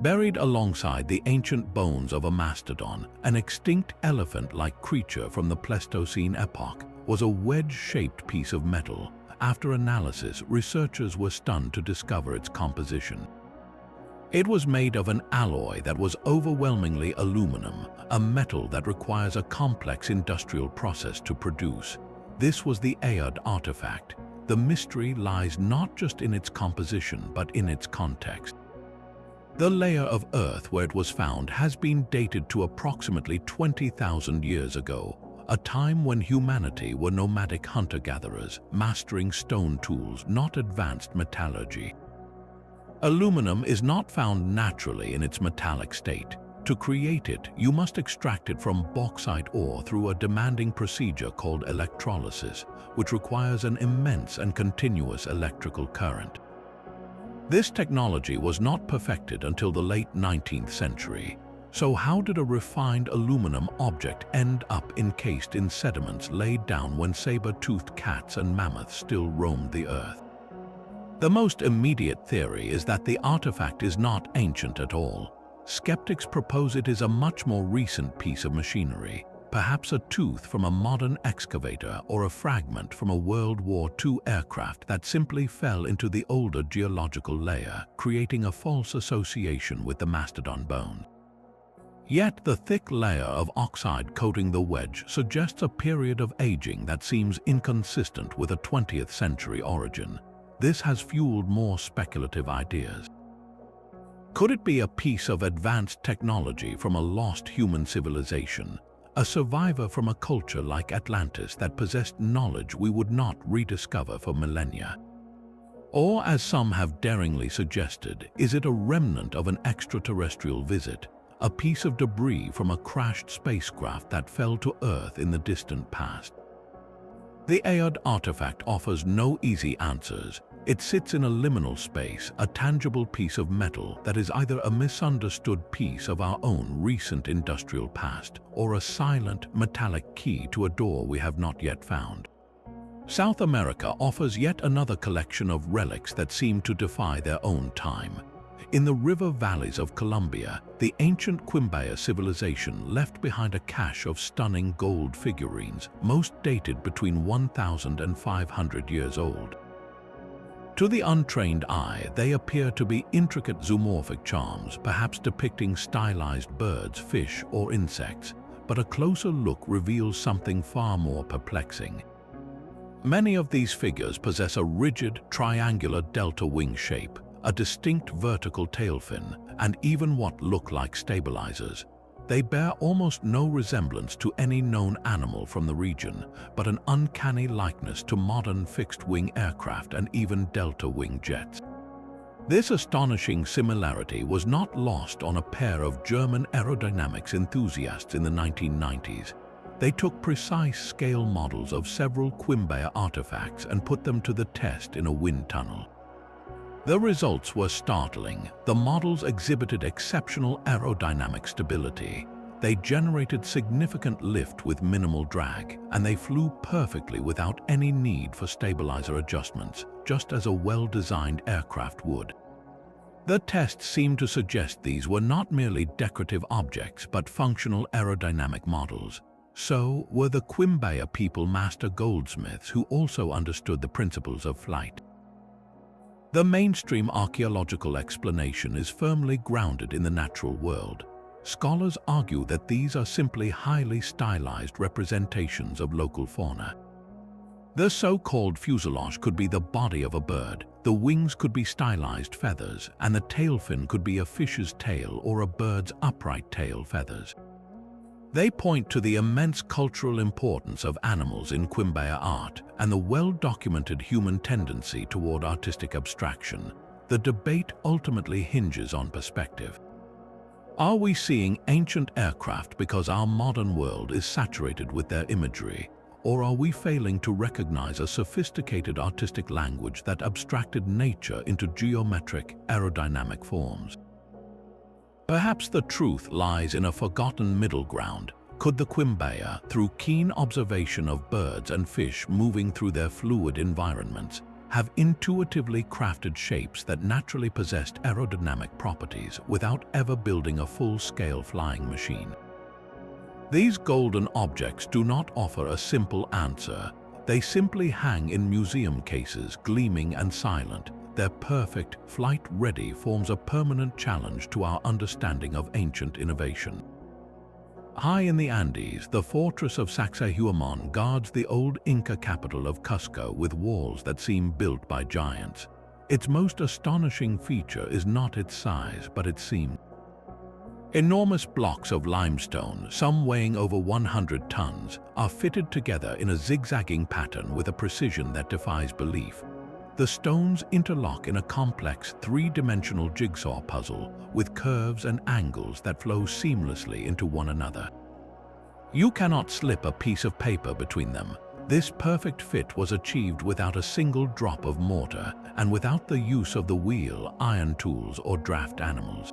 Buried alongside the ancient bones of a mastodon, an extinct elephant-like creature from the Pleistocene epoch, was a wedge-shaped piece of metal. After analysis, researchers were stunned to discover its composition. It was made of an alloy that was overwhelmingly aluminum, a metal that requires a complex industrial process to produce. This was the Ayod artifact, the mystery lies not just in its composition but in its context. The layer of earth where it was found has been dated to approximately 20,000 years ago, a time when humanity were nomadic hunter-gatherers, mastering stone tools, not advanced metallurgy. Aluminum is not found naturally in its metallic state. To create it, you must extract it from bauxite ore through a demanding procedure called electrolysis, which requires an immense and continuous electrical current. This technology was not perfected until the late 19th century. So how did a refined aluminum object end up encased in sediments laid down when saber-toothed cats and mammoths still roamed the earth? The most immediate theory is that the artifact is not ancient at all. Skeptics propose it is a much more recent piece of machinery, perhaps a tooth from a modern excavator or a fragment from a World War II aircraft that simply fell into the older geological layer, creating a false association with the mastodon bone. Yet the thick layer of oxide coating the wedge suggests a period of aging that seems inconsistent with a 20th century origin. This has fueled more speculative ideas. Could it be a piece of advanced technology from a lost human civilization, a survivor from a culture like Atlantis that possessed knowledge we would not rediscover for millennia? Or, as some have daringly suggested, is it a remnant of an extraterrestrial visit, a piece of debris from a crashed spacecraft that fell to Earth in the distant past? The Ayod artifact offers no easy answers. It sits in a liminal space, a tangible piece of metal that is either a misunderstood piece of our own recent industrial past or a silent, metallic key to a door we have not yet found. South America offers yet another collection of relics that seem to defy their own time. In the river valleys of Colombia, the ancient Quimbaya civilization left behind a cache of stunning gold figurines, most dated between 1,000 and 500 years old. To the untrained eye, they appear to be intricate zoomorphic charms, perhaps depicting stylized birds, fish, or insects, but a closer look reveals something far more perplexing. Many of these figures possess a rigid, triangular delta wing shape, a distinct vertical tail fin, and even what look like stabilizers. They bear almost no resemblance to any known animal from the region, but an uncanny likeness to modern fixed-wing aircraft and even delta-wing jets. This astonishing similarity was not lost on a pair of German aerodynamics enthusiasts in the 1990s. They took precise scale models of several Quimbaya artifacts and put them to the test in a wind tunnel. The results were startling. The models exhibited exceptional aerodynamic stability. They generated significant lift with minimal drag, and they flew perfectly without any need for stabilizer adjustments, just as a well-designed aircraft would. The tests seemed to suggest these were not merely decorative objects, but functional aerodynamic models. So, were the Quimbaya people master goldsmiths who also understood the principles of flight? The mainstream archaeological explanation is firmly grounded in the natural world. Scholars argue that these are simply highly stylized representations of local fauna. The so-called fuselage could be the body of a bird, the wings could be stylized feathers, and the tail fin could be a fish's tail or a bird's upright tail feathers. They point to the immense cultural importance of animals in Quimbaya art and the well-documented human tendency toward artistic abstraction. The debate ultimately hinges on perspective. Are we seeing ancient aircraft because our modern world is saturated with their imagery, or are we failing to recognize a sophisticated artistic language that abstracted nature into geometric, aerodynamic forms? Perhaps the truth lies in a forgotten middle ground. Could the Quimbaya, through keen observation of birds and fish moving through their fluid environments, have intuitively crafted shapes that naturally possessed aerodynamic properties without ever building a full-scale flying machine? These golden objects do not offer a simple answer. They simply hang in museum cases, gleaming and silent. Their perfect flight-ready forms a permanent challenge to our understanding of ancient innovation. High in the Andes, the fortress of Sacsayhuaman guards the old Inca capital of Cusco with walls that seem built by giants. Its most astonishing feature is not its size, but its seam. Enormous blocks of limestone, some weighing over 100 tons, are fitted together in a zigzagging pattern with a precision that defies belief. The stones interlock in a complex three-dimensional jigsaw puzzle with curves and angles that flow seamlessly into one another. You cannot slip a piece of paper between them. This perfect fit was achieved without a single drop of mortar and without the use of the wheel, iron tools, or draft animals.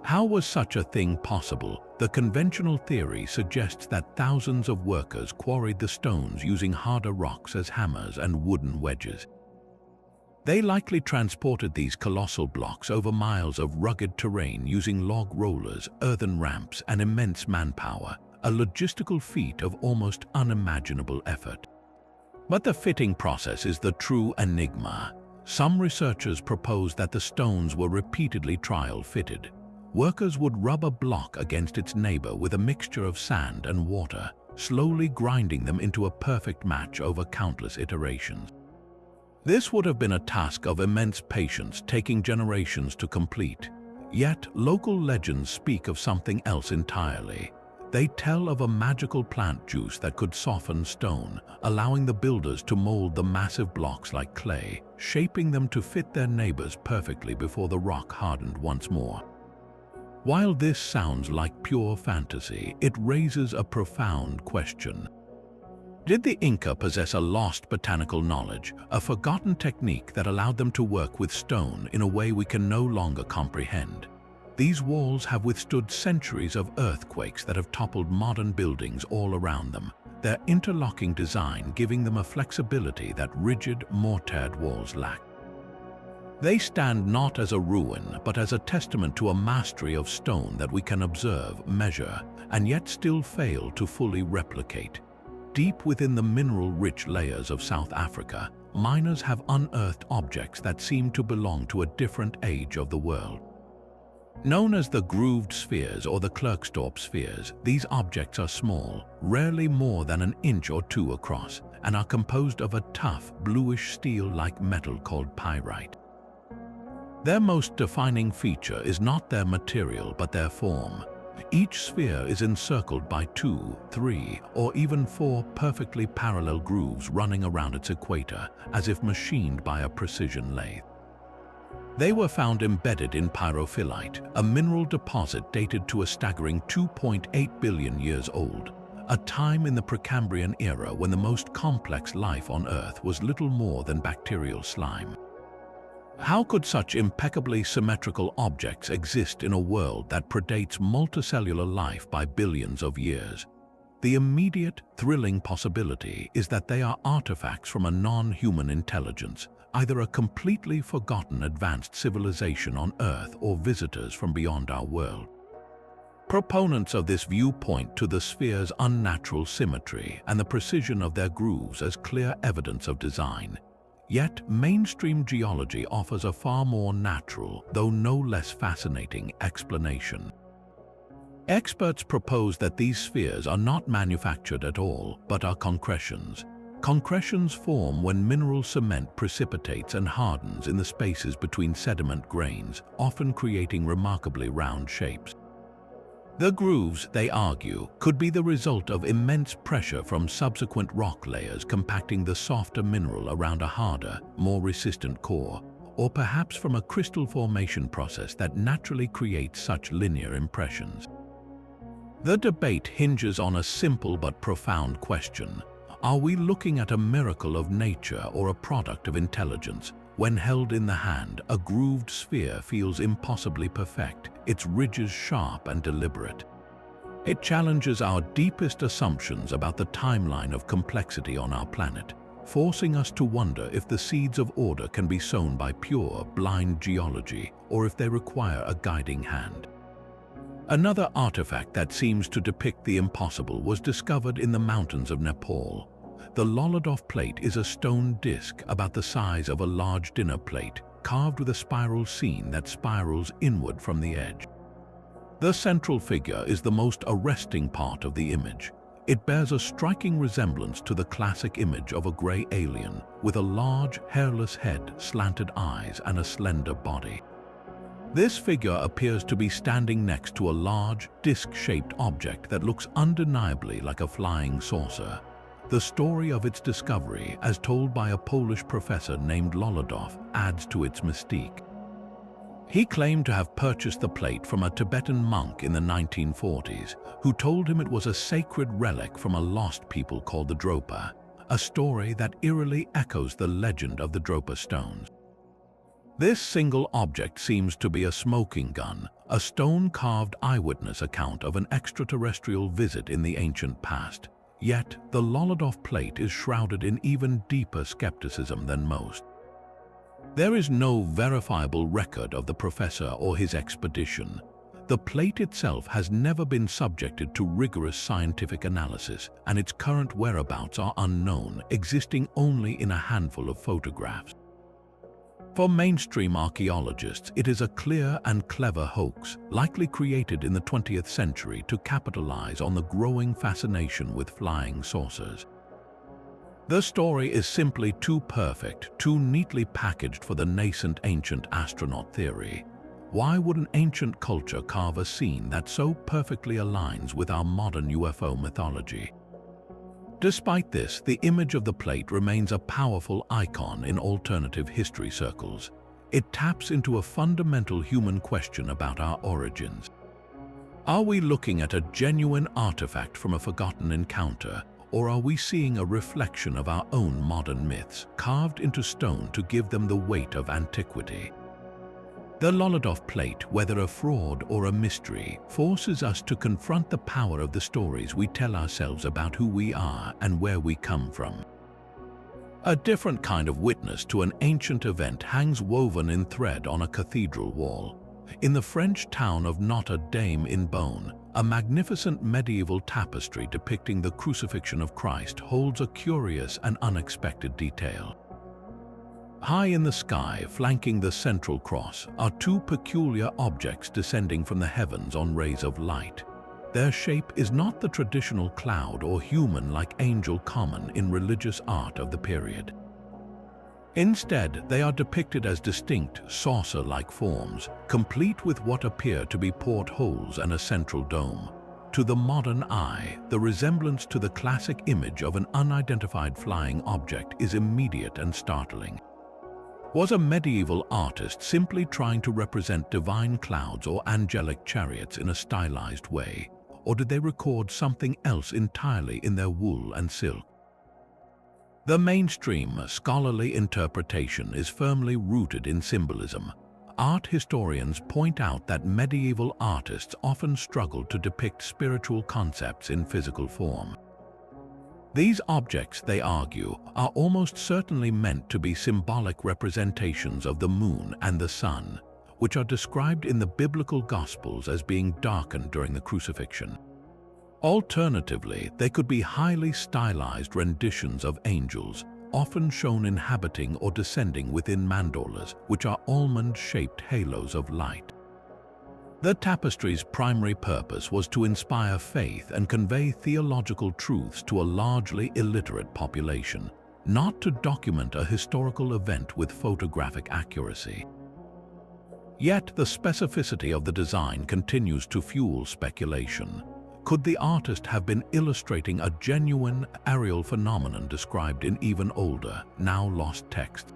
How was such a thing possible? The conventional theory suggests that thousands of workers quarried the stones using harder rocks as hammers and wooden wedges. They likely transported these colossal blocks over miles of rugged terrain using log rollers, earthen ramps, and immense manpower, a logistical feat of almost unimaginable effort. But the fitting process is the true enigma. Some researchers propose that the stones were repeatedly trial-fitted. Workers would rub a block against its neighbor with a mixture of sand and water, slowly grinding them into a perfect match over countless iterations. This would have been a task of immense patience, taking generations to complete. Yet, local legends speak of something else entirely. They tell of a magical plant juice that could soften stone, allowing the builders to mold the massive blocks like clay, shaping them to fit their neighbors perfectly before the rock hardened once more. While this sounds like pure fantasy, it raises a profound question. Did the Inca possess a lost botanical knowledge, a forgotten technique that allowed them to work with stone in a way we can no longer comprehend? These walls have withstood centuries of earthquakes that have toppled modern buildings all around them, their interlocking design giving them a flexibility that rigid, mortared walls lack. They stand not as a ruin, but as a testament to a mastery of stone that we can observe, measure, and yet still fail to fully replicate. Deep within the mineral-rich layers of South Africa, miners have unearthed objects that seem to belong to a different age of the world. Known as the grooved spheres or the Klerksdorp spheres, these objects are small, rarely more than an inch or two across, and are composed of a tough, bluish steel-like metal called pyrite. Their most defining feature is not their material but their form. Each sphere is encircled by 2, 3, or even 4 perfectly parallel grooves running around its equator, as if machined by a precision lathe. They were found embedded in pyrophyllite, a mineral deposit dated to a staggering 2.8 billion years old, a time in the Precambrian era when the most complex life on Earth was little more than bacterial slime. How could such impeccably symmetrical objects exist in a world that predates multicellular life by billions of years? The immediate, thrilling possibility is that they are artifacts from a non-human intelligence, either a completely forgotten advanced civilization on Earth or visitors from beyond our world. Proponents of this view point to the sphere's unnatural symmetry and the precision of their grooves as clear evidence of design. Yet, mainstream geology offers a far more natural, though no less fascinating, explanation. Experts propose that these spheres are not manufactured at all, but are concretions. Concretions form when mineral cement precipitates and hardens in the spaces between sediment grains, often creating remarkably round shapes. The grooves, they argue, could be the result of immense pressure from subsequent rock layers compacting the softer mineral around a harder, more resistant core, or perhaps from a crystal formation process that naturally creates such linear impressions. The debate hinges on a simple but profound question. Are we looking at a miracle of nature or a product of intelligence? When held in the hand, a grooved sphere feels impossibly perfect, its ridges sharp and deliberate. It challenges our deepest assumptions about the timeline of complexity on our planet, forcing us to wonder if the seeds of order can be sown by pure, blind geology, or if they require a guiding hand. Another artifact that seems to depict the impossible was discovered in the mountains of Nepal. The Lolodov plate is a stone disc about the size of a large dinner plate, carved with a spiral seam that spirals inward from the edge. The central figure is the most arresting part of the image. It bears a striking resemblance to the classic image of a grey alien with a large, hairless head, slanted eyes, and a slender body. This figure appears to be standing next to a large, disc-shaped object that looks undeniably like a flying saucer. The story of its discovery, as told by a Polish professor named Lolodow, adds to its mystique. He claimed to have purchased the plate from a Tibetan monk in the 1940s, who told him it was a sacred relic from a lost people called the Dropa, a story that eerily echoes the legend of the Dropa stones. This single object seems to be a smoking gun, a stone-carved eyewitness account of an extraterrestrial visit in the ancient past. Yet, the Lolodow plate is shrouded in even deeper skepticism than most. There is no verifiable record of the professor or his expedition. The plate itself has never been subjected to rigorous scientific analysis, and its current whereabouts are unknown, existing only in a handful of photographs. For mainstream archaeologists, it is a clear and clever hoax, likely created in the 20th century to capitalize on the growing fascination with flying saucers. The story is simply too perfect, too neatly packaged for the nascent ancient astronaut theory. Why would an ancient culture carve a scene that so perfectly aligns with our modern UFO mythology? Despite this, the image of the plate remains a powerful icon in alternative history circles. It taps into a fundamental human question about our origins. Are we looking at a genuine artifact from a forgotten encounter, or are we seeing a reflection of our own modern myths, carved into stone to give them the weight of antiquity? The Lolodow plate, whether a fraud or a mystery, forces us to confront the power of the stories we tell ourselves about who we are and where we come from. A different kind of witness to an ancient event hangs woven in thread on a cathedral wall. In the French town of Notre Dame in Beaune, a magnificent medieval tapestry depicting the crucifixion of Christ holds a curious and unexpected detail. High in the sky, flanking the central cross, are two peculiar objects descending from the heavens on rays of light. Their shape is not the traditional cloud or human-like angel common in religious art of the period. Instead, they are depicted as distinct, saucer-like forms, complete with what appear to be portholes and a central dome. To the modern eye, the resemblance to the classic image of an unidentified flying object is immediate and startling. Was a medieval artist simply trying to represent divine clouds or angelic chariots in a stylized way, or did they record something else entirely in their wool and silk? The mainstream scholarly interpretation is firmly rooted in symbolism. Art historians point out that medieval artists often struggled to depict spiritual concepts in physical form. These objects, they argue, are almost certainly meant to be symbolic representations of the moon and the sun, which are described in the biblical Gospels as being darkened during the crucifixion. Alternatively, they could be highly stylized renditions of angels, often shown inhabiting or descending within mandalas, which are almond-shaped halos of light. The tapestry's primary purpose was to inspire faith and convey theological truths to a largely illiterate population, not to document a historical event with photographic accuracy. Yet the specificity of the design continues to fuel speculation. Could the artist have been illustrating a genuine aerial phenomenon described in even older, now lost texts?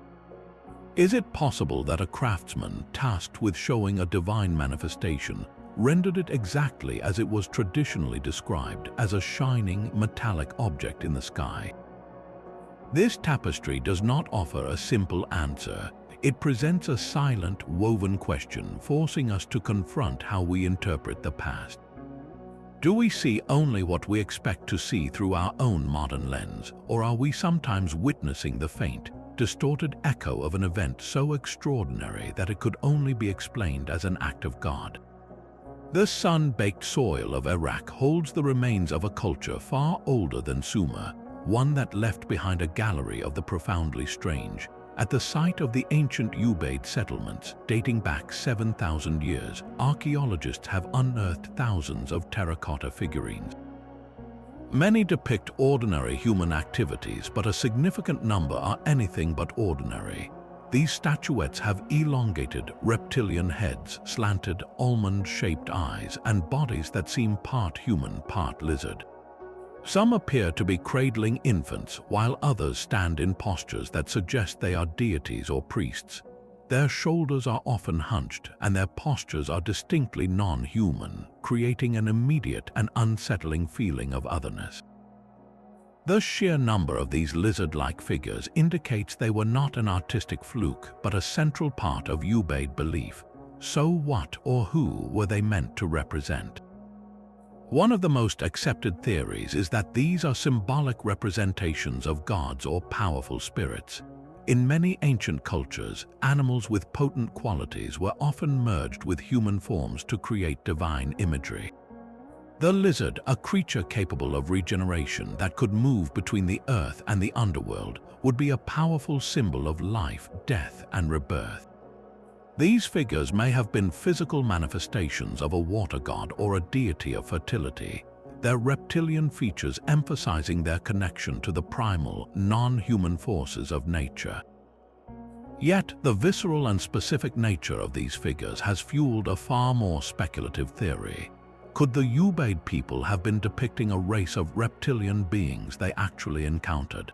Is it possible that a craftsman tasked with showing a divine manifestation rendered it exactly as it was traditionally described, as a shining, metallic object in the sky? This tapestry does not offer a simple answer. It presents a silent, woven question, forcing us to confront how we interpret the past. Do we see only what we expect to see through our own modern lens, or are we sometimes witnessing the faint, distorted echo of an event so extraordinary that it could only be explained as an act of God? The sun-baked soil of Iraq holds the remains of a culture far older than Sumer, one that left behind a gallery of the profoundly strange. At the site of the ancient Ubaid settlements, dating back 7,000 years, archaeologists have unearthed thousands of terracotta figurines. Many depict ordinary human activities, but a significant number are anything but ordinary. These statuettes have elongated, reptilian heads, slanted, almond-shaped eyes, and bodies that seem part human, part lizard. Some appear to be cradling infants, while others stand in postures that suggest they are deities or priests. Their shoulders are often hunched, and their postures are distinctly non-human, creating an immediate and unsettling feeling of otherness. The sheer number of these lizard-like figures indicates they were not an artistic fluke, but a central part of Ubaid belief. So what or who were they meant to represent? One of the most accepted theories is that these are symbolic representations of gods or powerful spirits. In many ancient cultures, animals with potent qualities were often merged with human forms to create divine imagery. The lizard, a creature capable of regeneration that could move between the earth and the underworld, would be a powerful symbol of life, death, and rebirth. These figures may have been physical manifestations of a water god or a deity of fertility, their reptilian features emphasizing their connection to the primal, non-human forces of nature. Yet, the visceral and specific nature of these figures has fueled a far more speculative theory. Could the Ubaid people have been depicting a race of reptilian beings they actually encountered?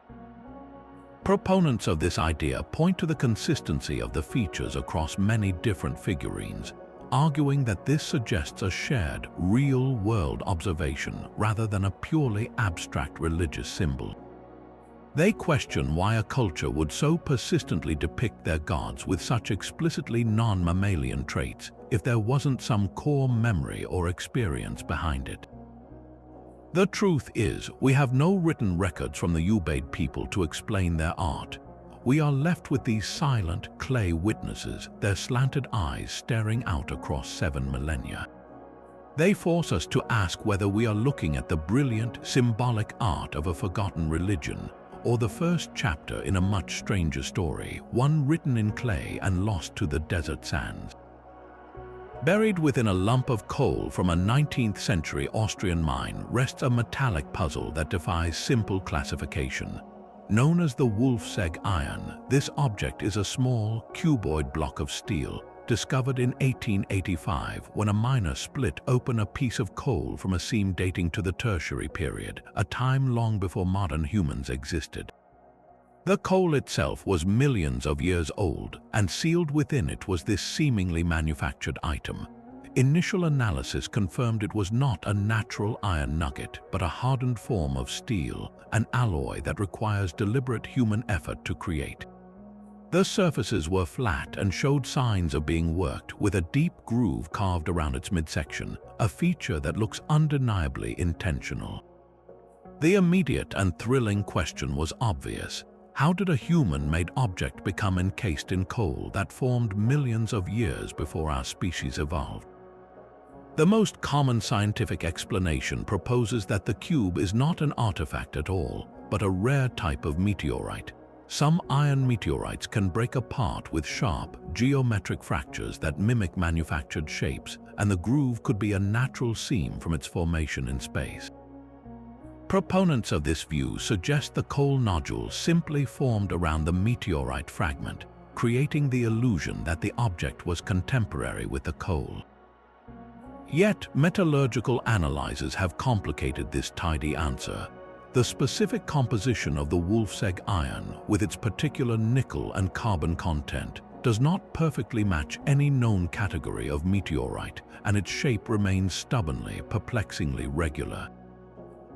Proponents of this idea point to the consistency of the features across many different figurines, arguing that this suggests a shared, real-world observation rather than a purely abstract religious symbol. They question why a culture would so persistently depict their gods with such explicitly non-mammalian traits if there wasn't some core memory or experience behind it. The truth is, we have no written records from the Ubaid people to explain their art. We are left with these silent, clay witnesses, their slanted eyes staring out across 7 millennia. They force us to ask whether we are looking at the brilliant, symbolic art of a forgotten religion, or the first chapter in a much stranger story, one written in clay and lost to the desert sands. Buried within a lump of coal from a 19th-century Austrian mine rests a metallic puzzle that defies simple classification. Known as the Wolfsegg iron, this object is a small, cuboid block of steel, discovered in 1885 when a miner split open a piece of coal from a seam dating to the Tertiary period, a time long before modern humans existed. The coal itself was millions of years old, and sealed within it was this seemingly manufactured item. Initial analysis confirmed it was not a natural iron nugget, but a hardened form of steel, an alloy that requires deliberate human effort to create. The surfaces were flat and showed signs of being worked, with a deep groove carved around its midsection, a feature that looks undeniably intentional. The immediate and thrilling question was obvious. How did a human-made object become encased in coal that formed millions of years before our species evolved? The most common scientific explanation proposes that the cube is not an artifact at all, but a rare type of meteorite. Some iron meteorites can break apart with sharp, geometric fractures that mimic manufactured shapes, and the groove could be a natural seam from its formation in space. Proponents of this view suggest the coal nodule simply formed around the meteorite fragment, creating the illusion that the object was contemporary with the coal. Yet, metallurgical analyzers have complicated this tidy answer. The specific composition of the Wolfsegg iron, with its particular nickel and carbon content, does not perfectly match any known category of meteorite, and its shape remains stubbornly, perplexingly regular.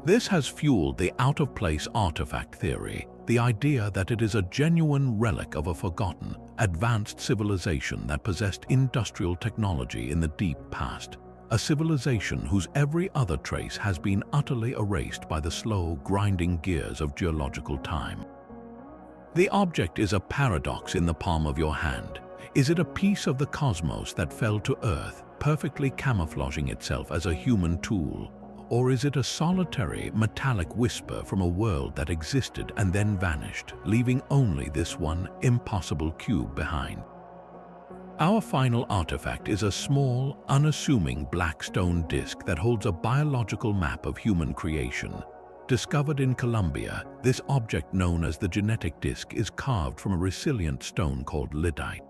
This has fueled the out-of-place artifact theory, the idea that it is a genuine relic of a forgotten, advanced civilization that possessed industrial technology in the deep past, a civilization whose every other trace has been utterly erased by the slow, grinding gears of geological time. The object is a paradox in the palm of your hand. Is it a piece of the cosmos that fell to Earth, perfectly camouflaging itself as a human tool? or is it a solitary, metallic whisper from a world that existed and then vanished, leaving only this one impossible cube behind? Our final artifact is a small, unassuming black stone disc that holds a biological map of human creation. Discovered in Colombia, this object known as the genetic disc is carved from a resilient stone called lyddite.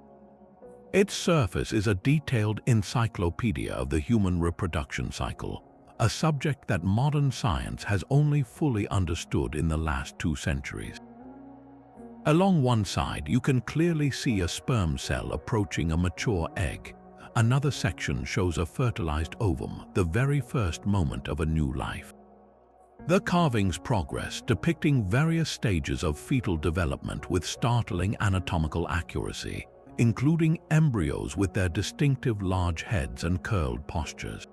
Its surface is a detailed encyclopedia of the human reproduction cycle, a subject that modern science has only fully understood in the last 2 centuries. Along one side, you can clearly see a sperm cell approaching a mature egg. Another section shows a fertilized ovum, the very first moment of a new life. The carvings progress, depicting various stages of fetal development with startling anatomical accuracy, including embryos with their distinctive large heads and curled postures.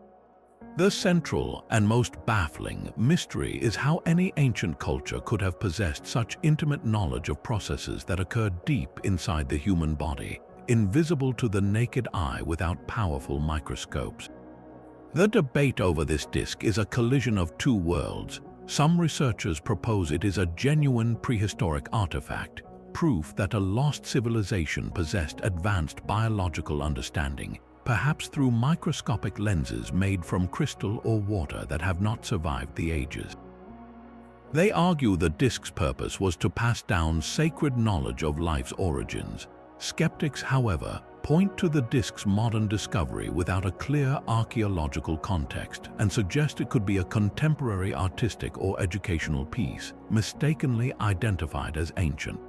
The central and most baffling mystery is how any ancient culture could have possessed such intimate knowledge of processes that occurred deep inside the human body, invisible to the naked eye without powerful microscopes. The debate over this disc is a collision of 2 worlds. Some researchers propose it is a genuine prehistoric artifact, proof that a lost civilization possessed advanced biological understanding, perhaps through microscopic lenses made from crystal or water that have not survived the ages. They argue the disc's purpose was to pass down sacred knowledge of life's origins. Skeptics, however, point to the disc's modern discovery without a clear archaeological context and suggest it could be a contemporary artistic or educational piece, mistakenly identified as ancient.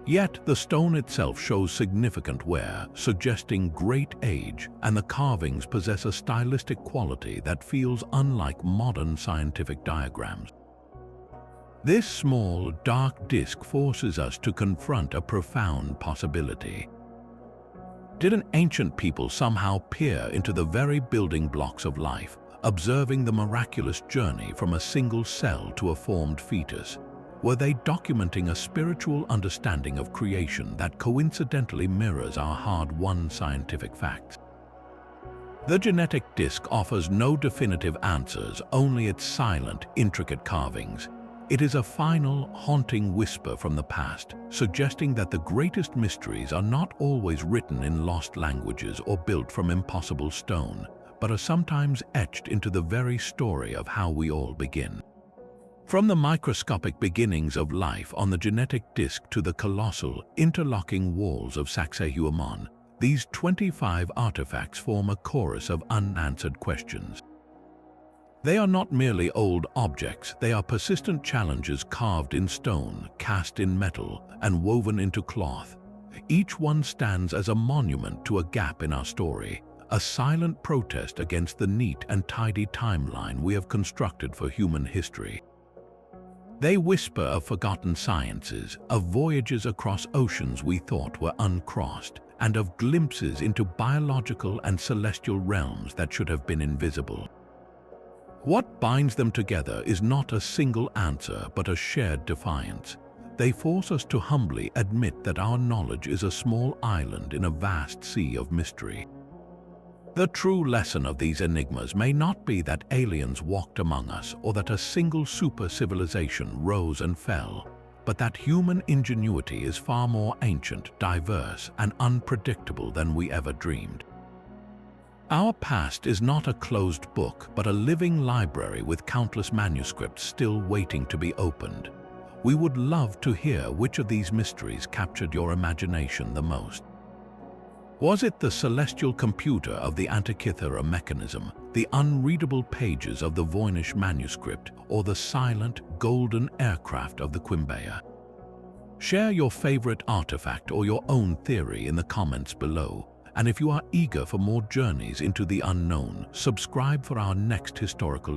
Yet the stone itself shows significant wear, suggesting great age, and the carvings possess a stylistic quality that feels unlike modern scientific diagrams. This small, dark disc forces us to confront a profound possibility. Did an ancient people somehow peer into the very building blocks of life, observing the miraculous journey from a single cell to a formed fetus? Were they documenting a spiritual understanding of creation that coincidentally mirrors our hard-won scientific facts? The genetic disc offers no definitive answers, only its silent, intricate carvings. It is a final, haunting whisper from the past, suggesting that the greatest mysteries are not always written in lost languages or built from impossible stone, but are sometimes etched into the very story of how we all begin. From the microscopic beginnings of life on the genetic disc to the colossal, interlocking walls of Sacsayhuaman, these 25 artifacts form a chorus of unanswered questions. They are not merely old objects, they are persistent challenges carved in stone, cast in metal, and woven into cloth. Each one stands as a monument to a gap in our story, a silent protest against the neat and tidy timeline we have constructed for human history. They whisper of forgotten sciences, of voyages across oceans we thought were uncrossed, and of glimpses into biological and celestial realms that should have been invisible. What binds them together is not a single answer, but a shared defiance. They force us to humbly admit that our knowledge is a small island in a vast sea of mystery. The true lesson of these enigmas may not be that aliens walked among us or that a single super-civilization rose and fell, but that human ingenuity is far more ancient, diverse, and unpredictable than we ever dreamed. Our past is not a closed book, but a living library with countless manuscripts still waiting to be opened. We would love to hear which of these mysteries captured your imagination the most. Was it the celestial computer of the Antikythera Mechanism, the unreadable pages of the Voynich Manuscript, or the silent, golden aircraft of the Quimbaya? Share your favorite artifact or your own theory in the comments below. And if you are eager for more journeys into the unknown, subscribe for our next historical